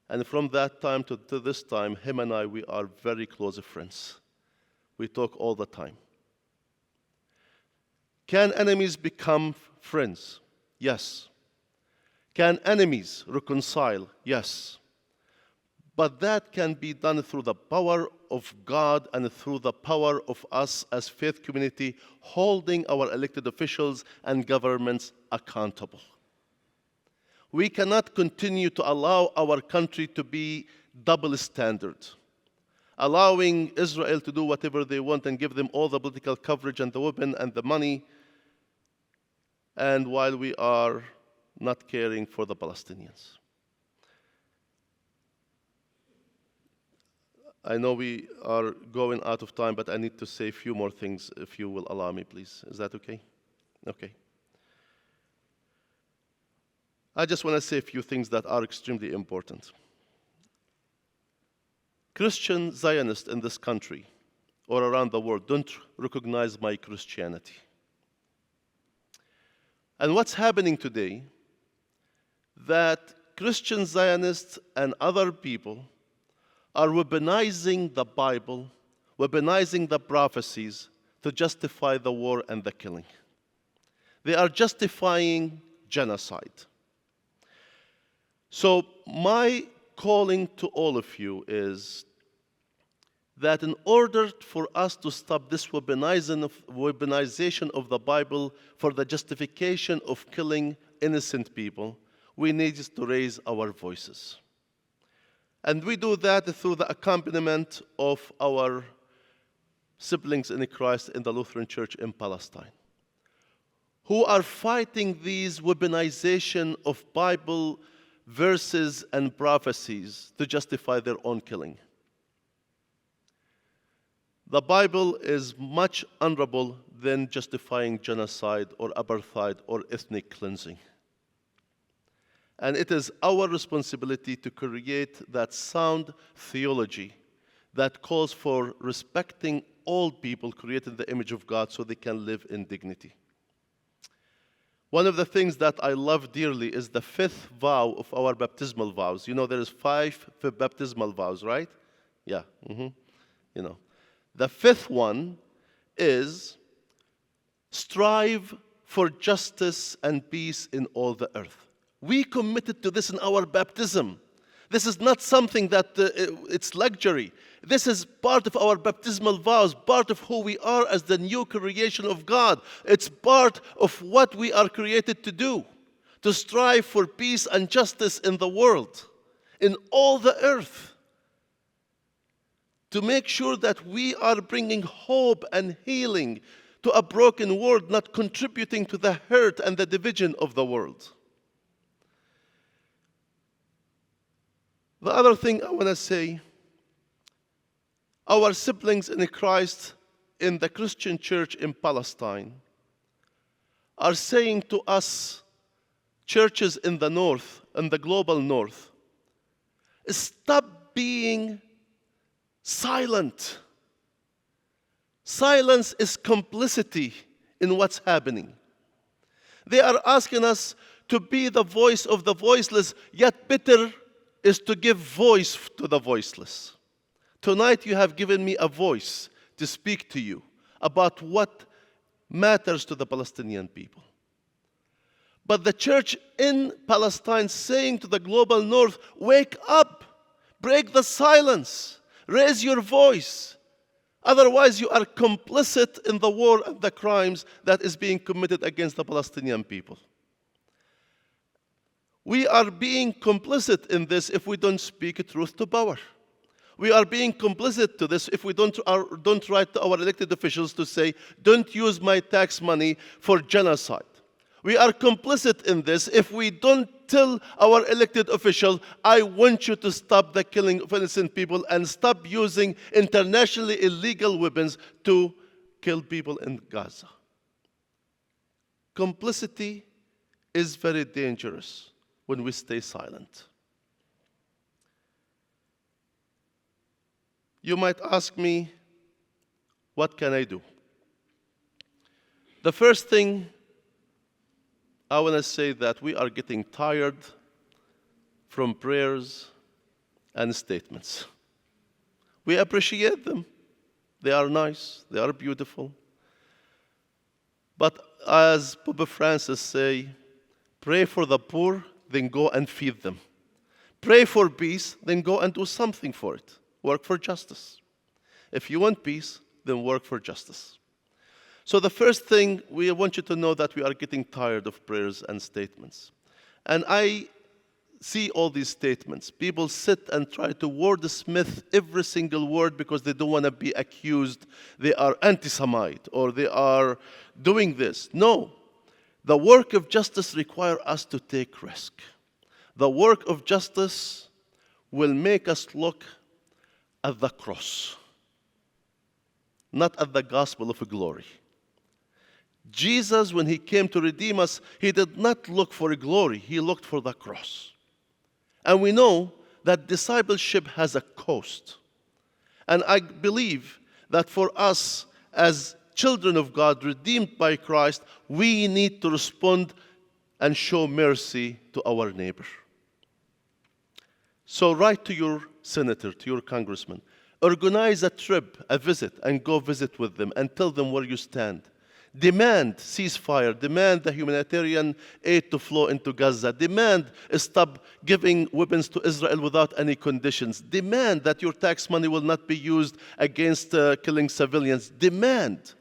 And from that time to this time, him and I, we are very close friends. We talk all the time. Can enemies become friends? Yes. Can enemies reconcile? Yes. But that can be done through the power of God and through the power of us as faith community holding our elected officials and governments accountable. We cannot continue to allow our country to be double standard, allowing Israel to do whatever they want and give them all the political coverage and the weapon and the money, and while we are not caring for the Palestinians. I know we are going out of time, but I need to say a few more things, if you will allow me, please. Is that okay? Okay. I just want to say a few things that are extremely important. Christian Zionists in this country or around the world don't recognize my Christianity. And what's happening today, that Christian Zionists and other people are weaponizing the Bible, weaponizing the prophecies to justify the war and the killing. They are justifying genocide. So my calling to all of you is that in order for us to stop this weaponization of the Bible for the justification of killing innocent people, we need to raise our voices. And we do that through the accompaniment of our siblings in Christ in the Lutheran Church in Palestine, who are fighting these weaponization of Bible verses and prophecies to justify their own killing. The Bible is much honorable than justifying genocide or apartheid or ethnic cleansing. And it is our responsibility to create that sound theology that calls for respecting all people created in the image of God so they can live in dignity. One of the things that I love dearly is the fifth vow of our baptismal vows. You know, there is 5 baptismal vows, right? Yeah. You know, the fifth one is strive for justice and peace in all the earth. We committed to this in our baptism. This is not something that it's luxury. This is part of our baptismal vows, part of who we are as the new creation of God. It's part of what we are created to do, to strive for peace and justice in the world, in all the earth, to make sure that we are bringing hope and healing to a broken world, not contributing to the hurt and the division of the world. The other thing I want to say, our siblings in Christ in the Christian church in Palestine are saying to us, churches in the north, in the global north, stop being silent. Silence is complicity in what's happening. They are asking us to be the voice of the voiceless, yet better is to give voice to the voiceless. Tonight you have given me a voice to speak to you about what matters to the Palestinian people. But the church in Palestine saying to the global north, wake up, break the silence, raise your voice. Otherwise you are complicit in the war and the crimes that is being committed against the Palestinian people. We are being complicit in this if we don't speak truth to power. We are being complicit to this if we don't write to our elected officials to say, don't use my tax money for genocide. We are complicit in this if we don't tell our elected official, I want you to stop the killing of innocent people and stop using internationally illegal weapons to kill people in Gaza. Complicity is very dangerous when we stay silent. You might ask me, what can I do? The first thing I want to say that we are getting tired from prayers and statements. We appreciate them. They are nice, they are beautiful. But as Pope Francis say, pray for the poor, then go and feed them. Pray for peace, then go and do something for it. Work for justice. If you want peace, then work for justice. So the first thing, we want you to know that we are getting tired of prayers and statements. And I see all these statements. People sit and try to wordsmith every single word because they don't want to be accused they are anti-Semite or they are doing this. No. The work of justice requires us to take risk. The work of justice will make us look at the cross, not at the gospel of glory. Jesus, when he came to redeem us, he did not look for glory, he looked for the cross. And we know that discipleship has a cost. And I believe that for us as children of God, redeemed by Christ, we need to respond and show mercy to our neighbor. So write to your senator, to your congressman, organize a trip, a visit, and go visit with them and tell them where you stand. Demand ceasefire, demand the humanitarian aid to flow into Gaza, demand stop giving weapons to Israel without any conditions, demand that your tax money will not be used against killing civilians, demand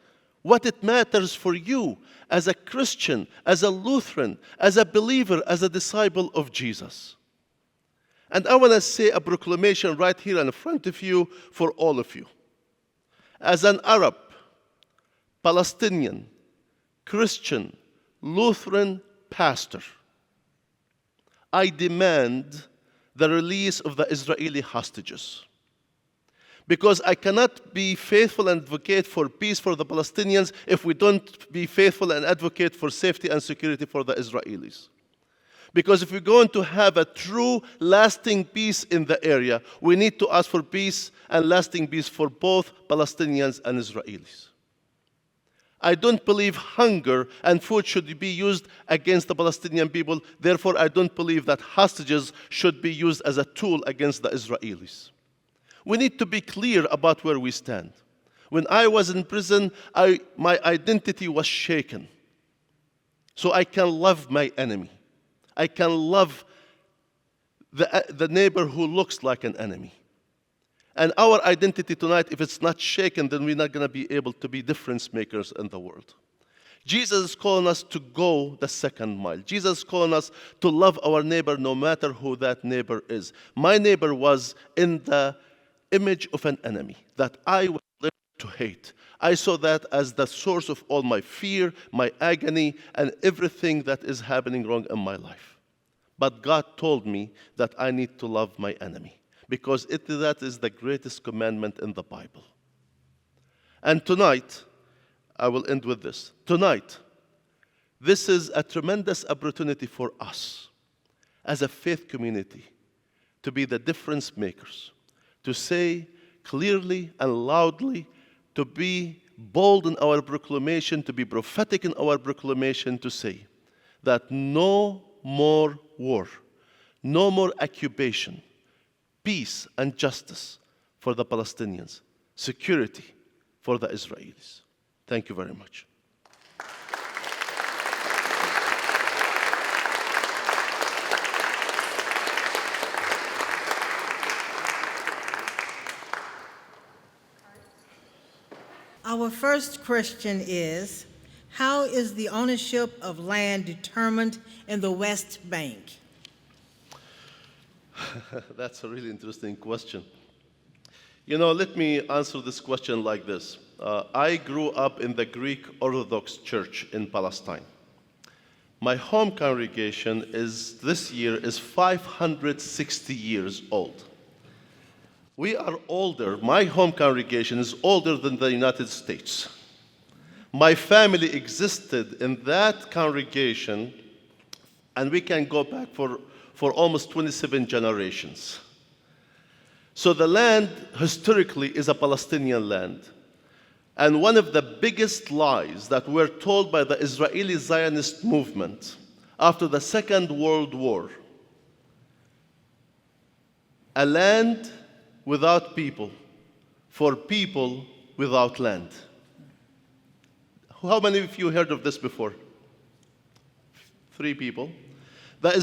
what it matters for you as a Christian, as a Lutheran, as a believer, as a disciple of Jesus. And I want to say a proclamation right here in front of you for all of you. As an Arab, Palestinian, Christian, Lutheran pastor, I demand the release of the Israeli hostages. Because I cannot be faithful and advocate for peace for the Palestinians if we don't be faithful and advocate for safety and security for the Israelis. Because if we're going to have a true lasting peace in the area, we need to ask for peace and lasting peace for both Palestinians and Israelis. I don't believe hunger and food should be used against the Palestinian people. Therefore, I don't believe that hostages should be used as a tool against the Israelis. We need to be clear about where we stand. When I was in prison, my identity was shaken. So I can love my enemy. I can love the neighbor who looks like an enemy. And our identity tonight, if it's not shaken, then we're not going to be able to be difference makers in the world. Jesus is calling us to go the second mile. Jesus is calling us to love our neighbor no matter who that neighbor is. My neighbor was in the image of an enemy that I was learning to hate. I saw that as the source of all my fear, my agony, and everything that is happening wrong in my life. But God told me that I need to love my enemy, because that is the greatest commandment in the Bible. And tonight, I will end with this. Tonight, this is a tremendous opportunity for us as a faith community to be the difference makers, to say clearly and loudly, to be bold in our proclamation, to be prophetic in our proclamation, to say that no more war, no more occupation, peace and justice for the Palestinians, security for the Israelis. Thank you very much. Our first question is, how is the ownership of land determined in the West Bank? That's a really interesting question. You know, let me answer this question like this. I grew up in the Greek Orthodox Church in Palestine. My home congregation this year is 560 years old. We are older. My home congregation is older than the United States. My family existed in that congregation, and we can go back for almost 27 generations. So the land historically is a Palestinian land. And one of the biggest lies that were told by the Israeli Zionist movement after the Second World War, a land without people, for people without land. How many of you heard of this before? 3 people. The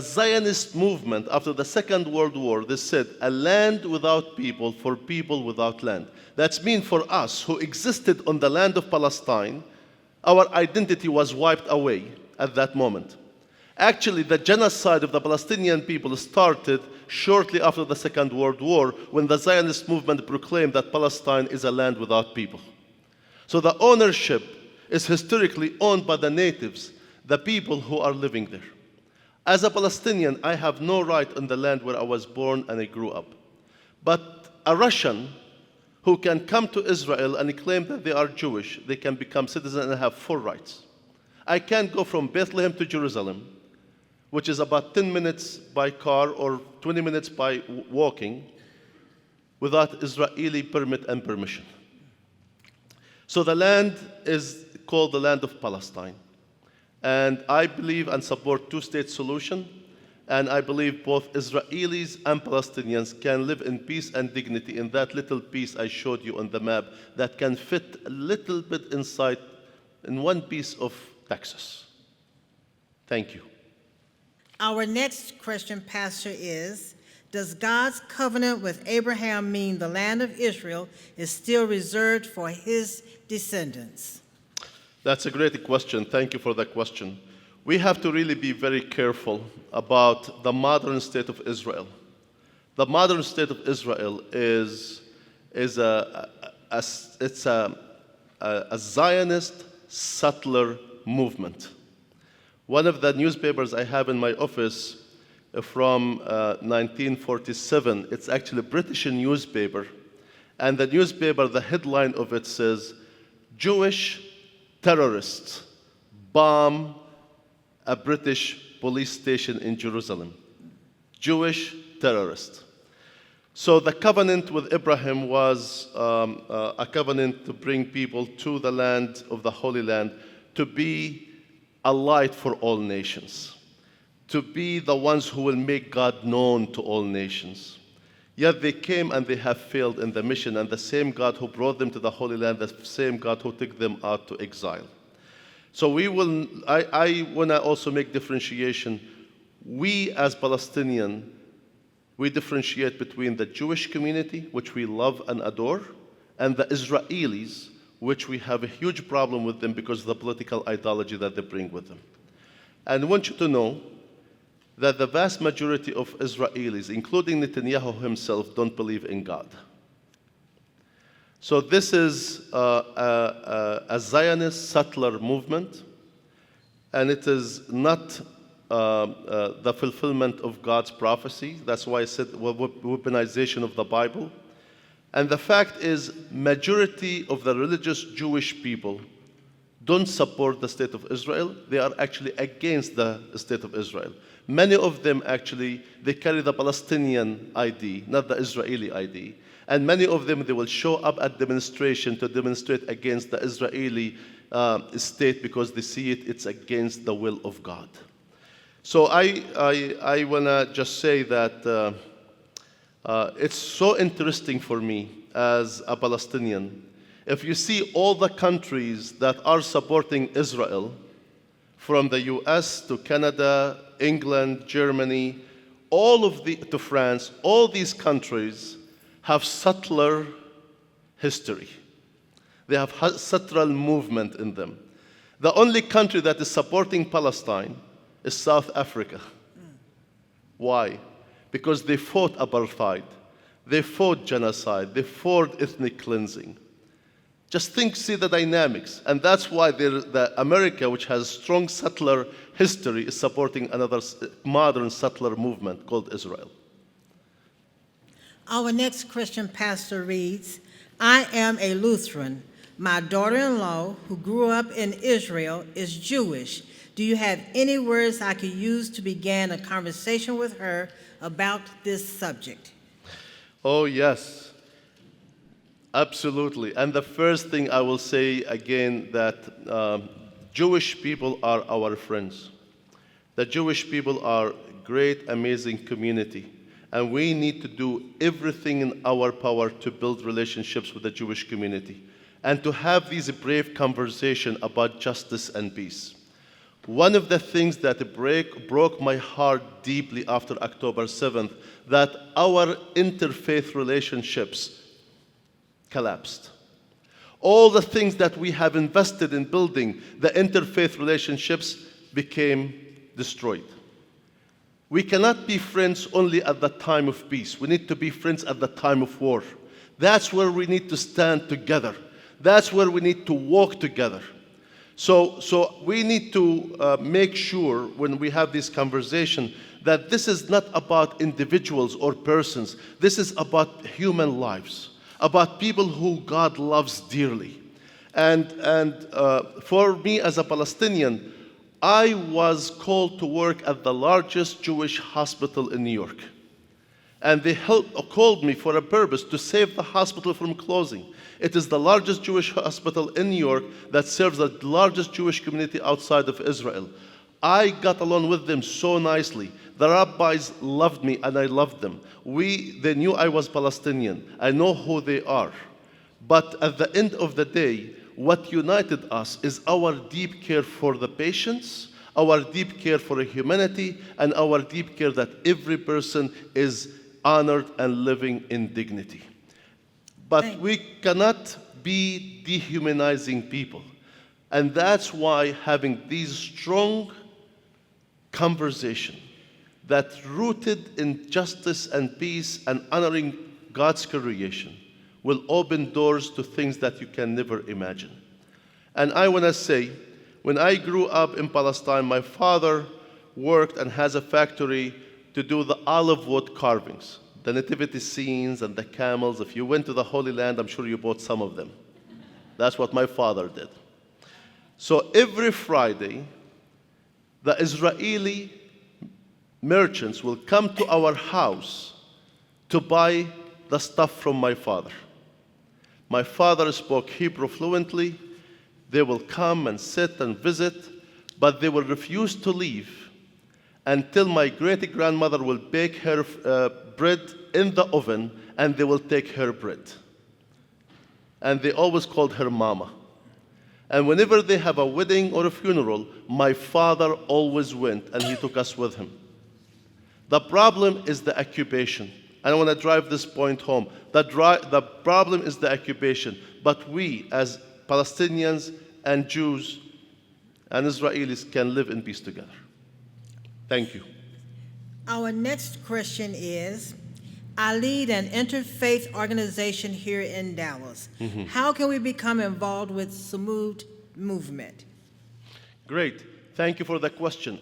Zionist movement after the Second World War, they said, a land without people for people without land. That's mean for us who existed on the land of Palestine, our identity was wiped away at that moment. Actually, the genocide of the Palestinian people started shortly after the Second World War when the Zionist movement proclaimed that Palestine is a land without people. So the ownership is historically owned by the natives, the people who are living there. As a Palestinian, I have no right on the land where I was born and I grew up. But a Russian who can come to Israel and claim that they are Jewish, they can become citizens and have full rights. I can go from Bethlehem to Jerusalem, which is about 10 minutes by car or 20 minutes by walking, without Israeli permit and permission. So the land is called the land of Palestine. And I believe and support two-state solution. And I believe both Israelis and Palestinians can live in peace and dignity in that little piece I showed you on the map that can fit a little bit inside in one piece of Texas. Thank you. Our next question, Pastor, is, does God's covenant with Abraham mean the land of Israel is still reserved for his descendants? That's a great question. Thank you for that question. We have to really be very careful about the modern state of Israel. The modern state of Israel is a Zionist settler movement. One of the newspapers I have in my office from 1947, it's actually a British newspaper, and the newspaper, the headline of it says, Jewish terrorists bomb a British police station in Jerusalem. Jewish terrorists. So the covenant with Abraham was a covenant to bring people to the land of the Holy Land, to be a light for all nations, to be the ones who will make God known to all nations. Yet they came and they have failed in the mission, and the same God who brought them to the Holy Land, the same God who took them out to exile. So I want to also make differentiation. We as Palestinians, we differentiate between the Jewish community, which we love and adore, and the Israelis, which we have a huge problem with them because of the political ideology that they bring with them. And I want you to know that the vast majority of Israelis, including Netanyahu himself, don't believe in God. So this is a Zionist settler movement, and it is not the fulfillment of God's prophecy. That's why I said weaponization of the Bible. And the fact is, majority of the religious Jewish people don't support the state of Israel. They are actually against the state of Israel. Many of them actually, they carry the Palestinian ID, not the Israeli ID. And many of them, they will show up at demonstration to demonstrate against the Israeli state because they see it's against the will of God. So I want to just say that it's so interesting for me as a Palestinian. If you see all the countries that are supporting Israel, from the US to Canada, England, Germany, to France, all these countries have settler history. They have settler movement in them. The only country that is supporting Palestine is South Africa. Why? Because they fought apartheid, they fought genocide, they fought ethnic cleansing. Just see the dynamics. And that's why the America, which has strong settler history, is supporting another modern settler movement called Israel. Our next Christian pastor reads, I am a Lutheran. My daughter-in-law, who grew up in Israel, is Jewish. Do you have any words I could use to begin a conversation with her about this subject? Oh, yes. Absolutely. And the first thing I will say again that Jewish people are our friends. The Jewish people are a great, amazing community. And we need to do everything in our power to build relationships with the Jewish community and to have these brave conversations about justice and peace. One of the things that broke my heart deeply after October 7th, that our interfaith relationships collapsed. All the things that we have invested in building the interfaith relationships became destroyed. We cannot be friends only at the time of peace. We need to be friends at the time of war. That's where we need to stand together. That's where we need to walk together. So we need to make sure when we have this conversation that this is not about individuals or persons. This is about human lives, about people who God loves dearly. And for me as a Palestinian, I was called to work at the largest Jewish hospital in New York. And they called me for a purpose to save the hospital from closing. It is the largest Jewish hospital in New York that serves the largest Jewish community outside of Israel. I got along with them so nicely. The rabbis loved me and I loved them. They knew I was Palestinian. I know who they are. But at the end of the day, what united us is our deep care for the patients, our deep care for humanity, and our deep care that every person is honored and living in dignity. But we cannot be dehumanizing people. And that's why having these strong conversation that rooted in justice and peace and honoring God's creation will open doors to things that you can never imagine. And I want to say, when I grew up in Palestine, my father worked and has a factory to do the olive wood carvings, the nativity scenes and the camels. If you went to the Holy Land, I'm sure you bought some of them. That's what my father did. So every Friday, the Israeli merchants will come to our house to buy the stuff from my father. My father spoke Hebrew fluently. They will come and sit and visit, but they will refuse to leave until my great-grandmother will bake her bread in the oven, and they will take her bread. And they always called her Mama. And whenever they have a wedding or a funeral, my father always went, and he took us with him. The problem is the occupation. I want to drive this point home. The problem is the occupation. But we, as Palestinians and Jews and Israelis, can live in peace together. Thank you. Our next question is, I lead an interfaith organization here in Dallas. How can we become involved with Samud movement? Great. Thank you for the question.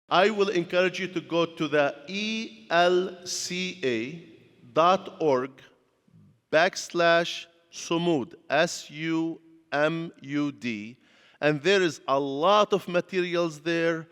I will encourage you to go to the elca.org/Sumud, SUMUD, and there is a lot of materials there.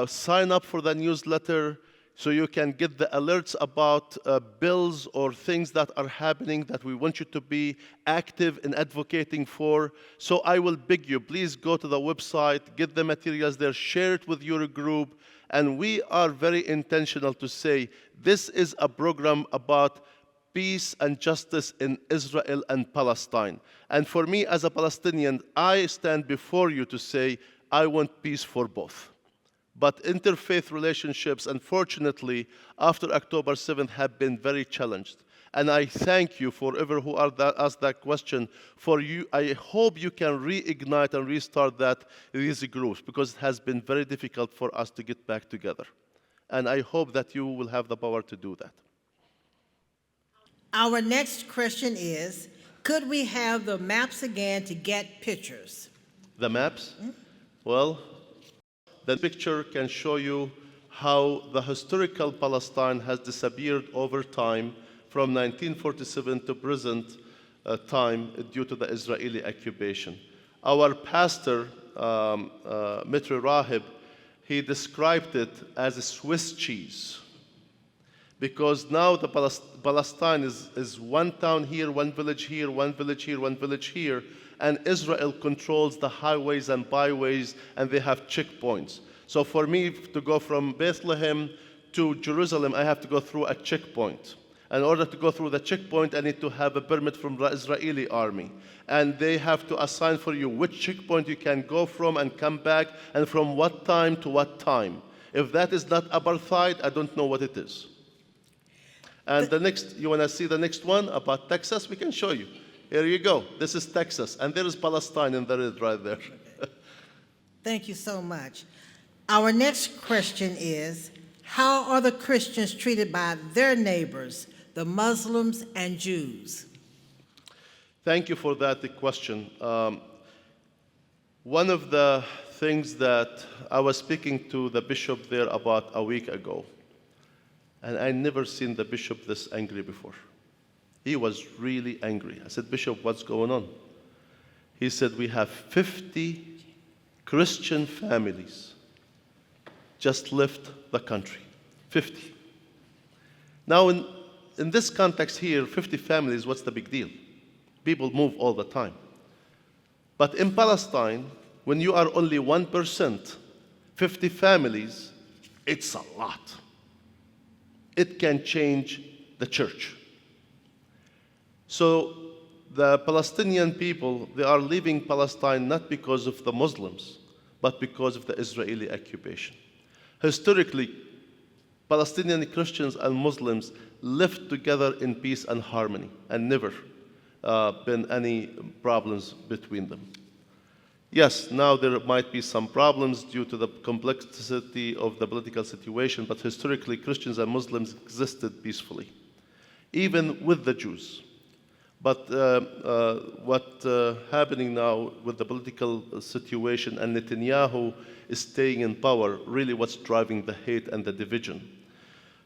Sign up for the newsletter so you can get the alerts about bills or things that are happening that we want you to be active in advocating for. So I will beg you, please go to the website, get the materials there, share it with your group. And we are very intentional to say this is a program about peace and justice in Israel and Palestine. And for me as a Palestinian, I stand before you to say I want peace for both. But interfaith relationships, unfortunately, after October 7th have been very challenged. And I thank you for whoever who asked that question. For you, I hope you can reignite and restart these groups, because it has been very difficult for us to get back together. And I hope that you will have the power to do that. Our next question is, Could we have the maps again to get pictures? The maps? Well, the picture can show you how the historical Palestine has disappeared over time from 1947 to present time due to the Israeli occupation. Our pastor, Mitri Rahib, he described it as a Swiss cheese, because now the Palestine is one town here, one village here, one village here, one village here, and Israel controls the highways and byways, and they have checkpoints. So for me to go from Bethlehem to Jerusalem, I have to go through a checkpoint. In order to go through the checkpoint, I need to have a permit from the Israeli army. And they have to assign for you which checkpoint you can go from and come back, and from what time to what time. If that is not apartheid, I don't know what it is. And the next, you want to see the next one about Texas? We can show you. Here you go. This is Texas, and there is Palestine in the red right there. Thank you so much. Our next question is, how are the Christians treated by their neighbors, the Muslims and Jews? Thank you for that question. One of the things that I was speaking to the bishop there about a week ago, and I never seen the bishop this angry before. He was really angry. I said, Bishop, what's going on? He said, we have 50 Christian families just left the country. 50. Now, in this context here, 50 families, what's the big deal? People move all the time. But in Palestine, when you are only 1%, 50 families, it's a lot. It can change the church. So the Palestinian people, they are leaving Palestine not because of the Muslims, but because of the Israeli occupation. Historically, Palestinian Christians and Muslims lived together in peace and harmony, and never been any problems between them. Yes, now there might be some problems due to the complexity of the political situation, but historically Christians and Muslims existed peacefully, even with the Jews. But what's happening now with the political situation and Netanyahu is staying in power, really what's driving the hate and the division.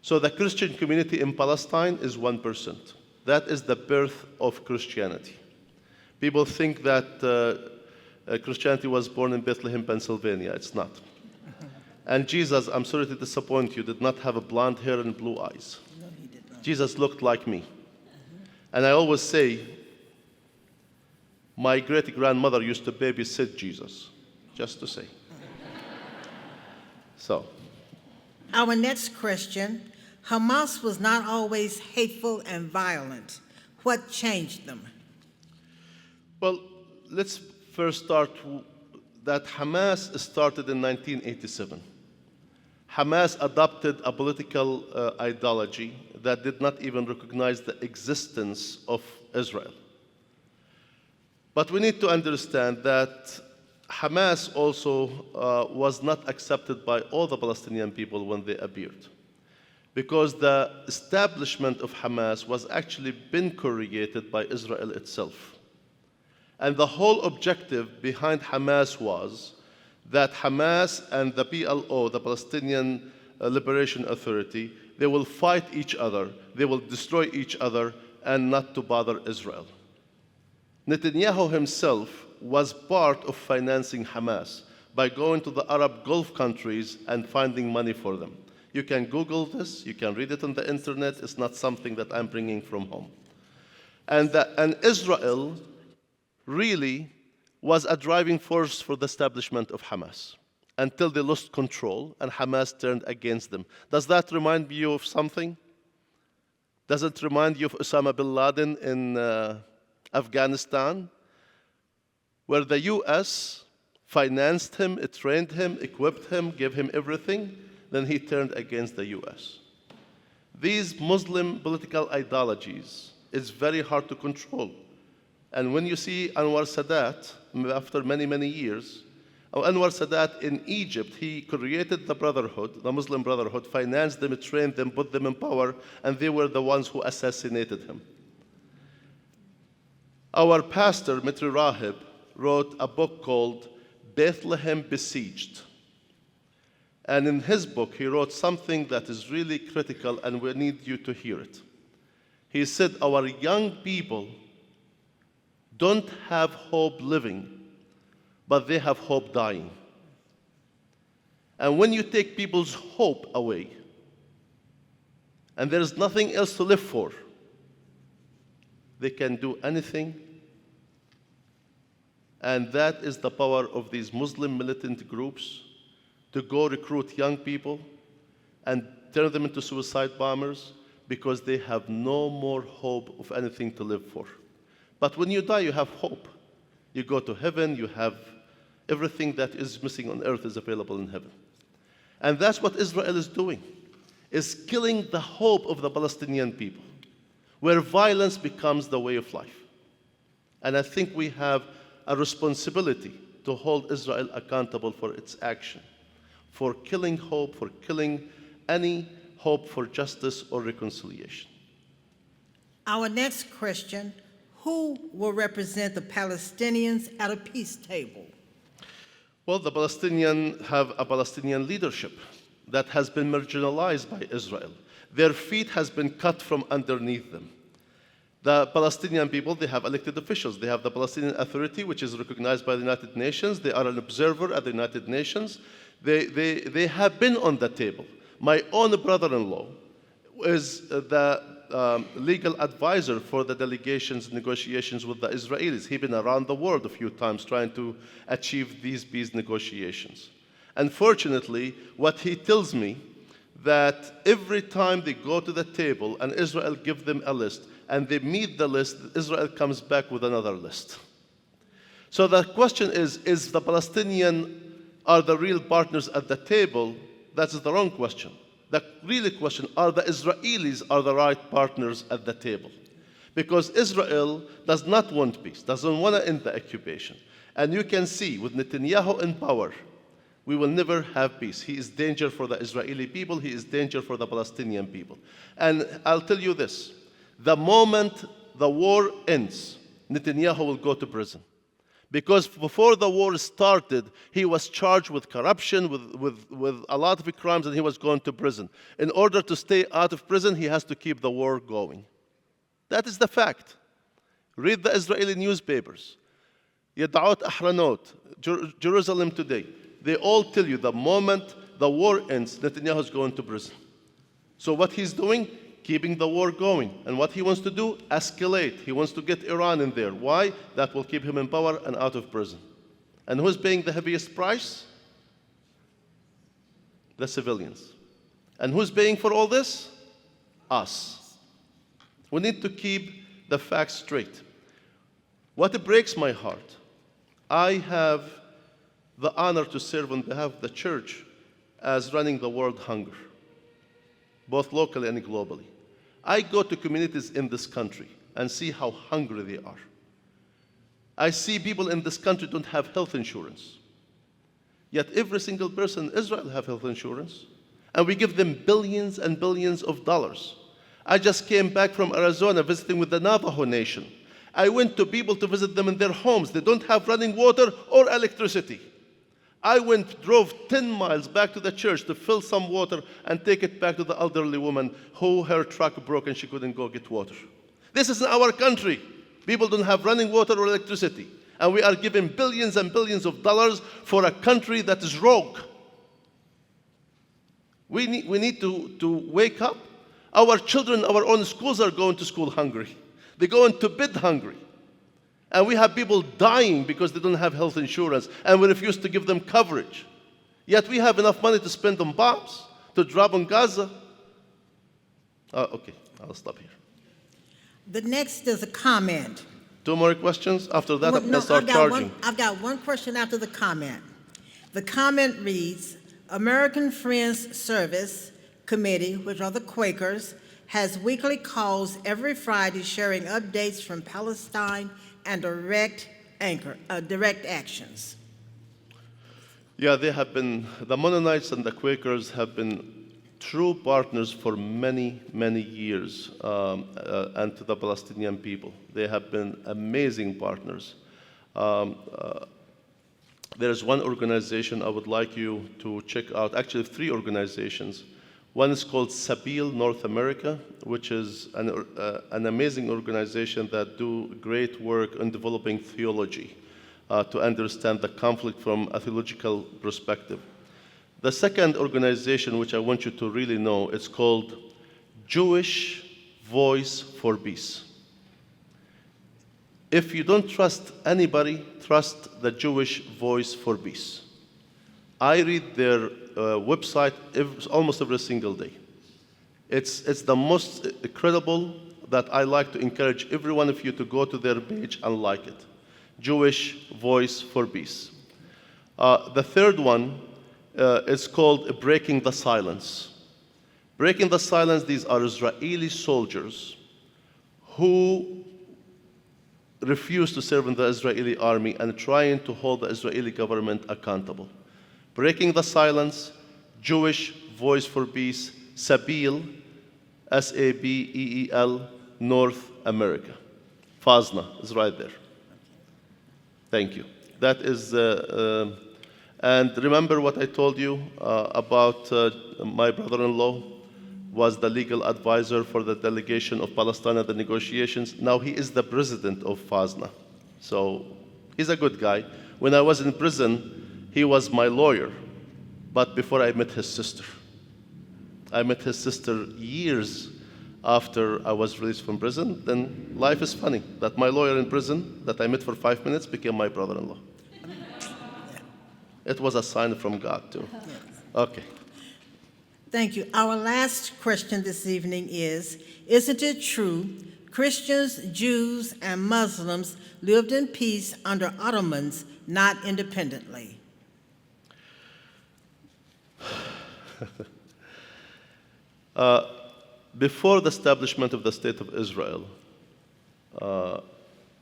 So the Christian community in Palestine is 1%. That is the birth of Christianity. People think that Christianity was born in Bethlehem, Pennsylvania. It's not. And Jesus, I'm sorry to disappoint you, did not have a blonde hair and blue eyes. No, he did not. Jesus looked like me. And I always say, my great-grandmother used to babysit Jesus, just to say. So. Our next question, Hamas was not always hateful and violent. What changed them? Well, let's first start that Hamas started in 1987. Hamas adopted a political ideology that did not even recognize the existence of Israel. But we need to understand that Hamas also was not accepted by all the Palestinian people when they appeared, because the establishment of Hamas was actually been created by Israel itself. And the whole objective behind Hamas was that Hamas and the PLO, the Palestinian Liberation Authority, they will fight each other, they will destroy each other, and not to bother Israel. Netanyahu himself was part of financing Hamas by going to the Arab Gulf countries and finding money for them. You can Google this, you can read it on the internet, it's not something that I'm bringing from home. And Israel really was a driving force for the establishment of Hamas until they lost control and Hamas turned against them. Does that remind you of something? Does it remind you of Osama bin Laden in Afghanistan, where the US financed him, it trained him, equipped him, gave him everything, then he turned against the US. These Muslim political ideologies is very hard to control. And when you see Anwar Sadat, after many, many years, Anwar Sadat in Egypt, he created the Brotherhood, the Muslim Brotherhood, financed them, trained them, put them in power, and they were the ones who assassinated him. Our pastor, Mitri Rahib, wrote a book called Bethlehem Besieged. And in his book, he wrote something that is really critical, and we need you to hear it. He said, our young people don't have hope living, but they have hope dying. And when you take people's hope away, and there is nothing else to live for, they can do anything. And that is the power of these Muslim militant groups, to go recruit young people and turn them into suicide bombers because they have no more hope of anything to live for. But when you die, you have hope. You go to heaven, you have everything that is missing on earth is available in heaven. And that's what Israel is doing, is killing the hope of the Palestinian people, where violence becomes the way of life. And I think we have a responsibility to hold Israel accountable for its action, for killing hope, for killing any hope for justice or reconciliation. Our next question, who will represent the Palestinians at a peace table? Well, the Palestinians have a Palestinian leadership that has been marginalized by Israel. Their feet has been cut from underneath them. The Palestinian people, they have elected officials. They have the Palestinian Authority, which is recognized by the United Nations. They are an observer at the United Nations. They have been on the table. My own brother-in-law is the legal advisor for the delegation's negotiations with the Israelis. He's been around the world a few times trying to achieve these peace negotiations. Unfortunately, what he tells me, that every time they go to the table and Israel gives them a list, and they meet the list, Israel comes back with another list. So the question is the Palestinian are the real partners at the table? That's the wrong question. The real question, are the Israelis are the right partners at the table? Because Israel does not want peace, doesn't want to end the occupation. And you can see with Netanyahu in power, we will never have peace. He is danger for the Israeli people. He is danger for the Palestinian people. And I'll tell you this, the moment the war ends, Netanyahu will go to prison. Because before the war started, he was charged with corruption, with a lot of crimes, and he was going to prison. In order to stay out of prison, he has to keep the war going. That is the fact. Read the Israeli newspapers. Yeda'ot Ahranot, Jerusalem Today. They all tell you the moment the war ends, Netanyahu is going to prison. So what he's doing? Keeping the war going. And what he wants to do? Escalate. He wants to get Iran in there. Why? That will keep him in power and out of prison. And who's paying the heaviest price? The civilians. And who's paying for all this? Us. We need to keep the facts straight. What breaks my heart, I have the honor to serve on behalf of the church as running the World Hunger, both locally and globally. I go to communities in this country and see how hungry they are. I see people in this country don't have health insurance. Yet every single person in Israel have health insurance. And we give them billions and billions of dollars. I just came back from Arizona visiting with the Navajo Nation. I went to people to visit them in their homes. They don't have running water or electricity. I drove 10 miles back to the church to fill some water and take it back to the elderly woman who her truck broke and she couldn't go get water. This is in our country. People don't have running water or electricity. And we are giving billions and billions of dollars for a country that is rogue. We need to wake up. Our children, our own schools are going to school hungry. They're going to bed hungry. And we have people dying because they don't have health insurance, and we refuse to give them coverage. Yet we have enough money to spend on bombs, to drop on Gaza. Okay, I'll stop here. The next is a comment. 2 more questions? After that, Well, I'll start charging. I've got one question after the comment. The comment reads, American Friends Service Committee, which are the Quakers, has weekly calls every Friday sharing updates from Palestine and direct actions. Yeah, they have been, the Mennonites and the Quakers have been true partners for many, many years, and to the Palestinian people. They have been amazing partners. There's one organization I would like you to check out, actually 3 organizations. One is called Sabil North America, which is an amazing organization that do great work in developing theology to understand the conflict from a theological perspective. The second organization, which I want you to really know, is called Jewish Voice for Peace. If you don't trust anybody, trust the Jewish Voice for Peace. I read their website almost every single day. It's the most credible that I like to encourage every one of you to go to their page and like it. Jewish Voice for Peace. The third one is called Breaking the Silence. Breaking the Silence, these are Israeli soldiers who refuse to serve in the Israeli army and trying to hold the Israeli government accountable. Breaking the Silence, Jewish Voice for Peace, Sabil, S-A-B-E-E-L, North America. Fazna is right there. Thank you. That is, and remember what I told you about my brother-in-law was the legal advisor for the delegation of Palestine at the negotiations. Now he is the president of Fazna. So he's a good guy. When I was in prison, he was my lawyer, but before I met his sister. I met his sister years after I was released from prison. Then life is funny, that my lawyer in prison that I met for 5 minutes became my brother-in-law. It was a sign from God too. Okay. Thank you. Our last question this evening is, isn't it true Christians, Jews, and Muslims lived in peace under Ottomans, not independently? Before the establishment of the State of Israel,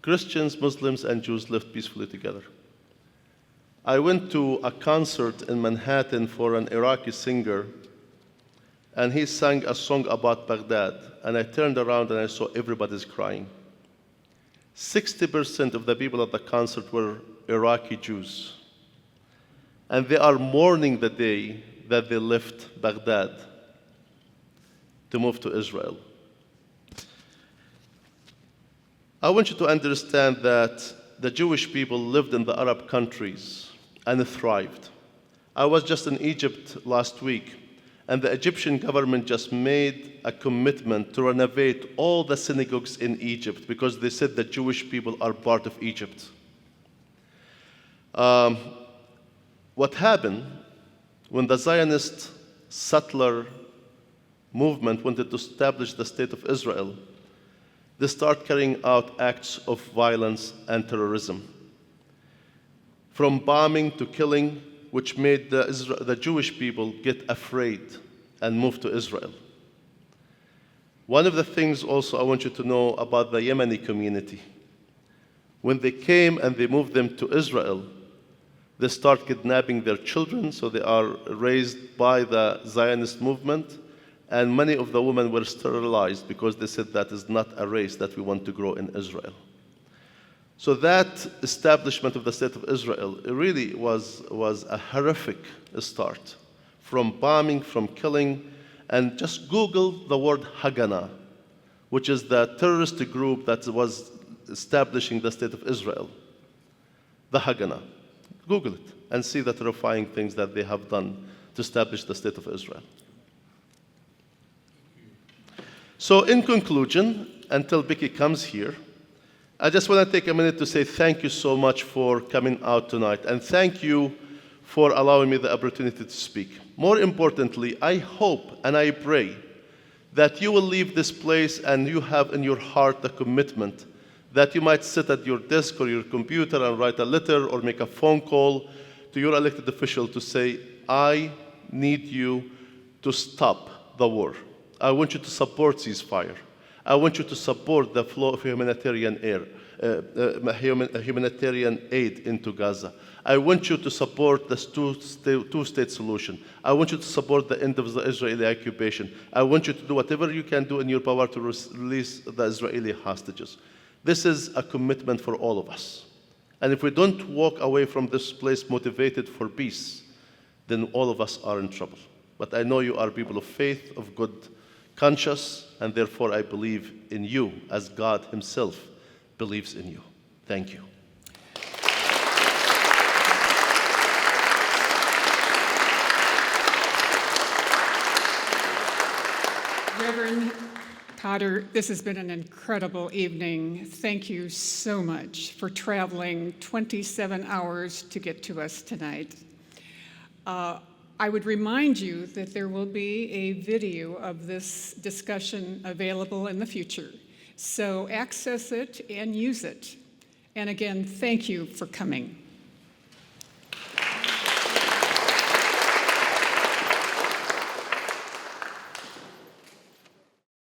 Christians, Muslims, and Jews lived peacefully together. I went to a concert in Manhattan for an Iraqi singer, and he sang a song about Baghdad, and I turned around and I saw everybody's crying. 60% of the people at the concert were Iraqi Jews, and they are mourning the day that they left Baghdad to move to Israel. I want you to understand that the Jewish people lived in the Arab countries and thrived. I was just in Egypt last week, and the Egyptian government just made a commitment to renovate all the synagogues in Egypt because they said the Jewish people are part of Egypt. What happened when the Zionist settler movement wanted to establish the State of Israel, they start carrying out acts of violence and terrorism. From bombing to killing, which made the Jewish people get afraid and move to Israel. One of the things also I want you to know about the Yemeni community. When they came and they moved them to Israel, they start kidnapping their children, so they are raised by the Zionist movement, and many of the women were sterilized because they said that is not a race that we want to grow in Israel. So that establishment of the State of Israel, it really was a horrific start. From bombing, from killing, and just Google the word Haganah, which is the terrorist group that was establishing the State of Israel. The Haganah. Google it and see the terrifying things that they have done to establish the State of Israel. So in conclusion, until Becky comes here, I just want to take a minute to say thank you so much for coming out tonight, and thank you for allowing me the opportunity to speak. More importantly, I hope and I pray that you will leave this place and you have in your heart the commitment that you might sit at your desk or your computer and write a letter or make a phone call to your elected official to say, I need you to stop the war. I want you to support ceasefire. I want you to support the flow of humanitarian aid. humanitarian aid into Gaza. I want you to support this two-state solution. I want you to support the end of the Israeli occupation. I want you to do whatever you can do in your power to release the Israeli hostages. This is a commitment for all of us. And if we don't walk away from this place motivated for peace, then all of us are in trouble. But I know you are people of faith, of good conscience, and therefore I believe in you as God himself believes in you. Thank you. Reverend Khader, this has been an incredible evening. Thank you so much for traveling 27 hours to get to us tonight. I would remind you that there will be a video of this discussion available in the future, so access it and use it. And again, thank you for coming.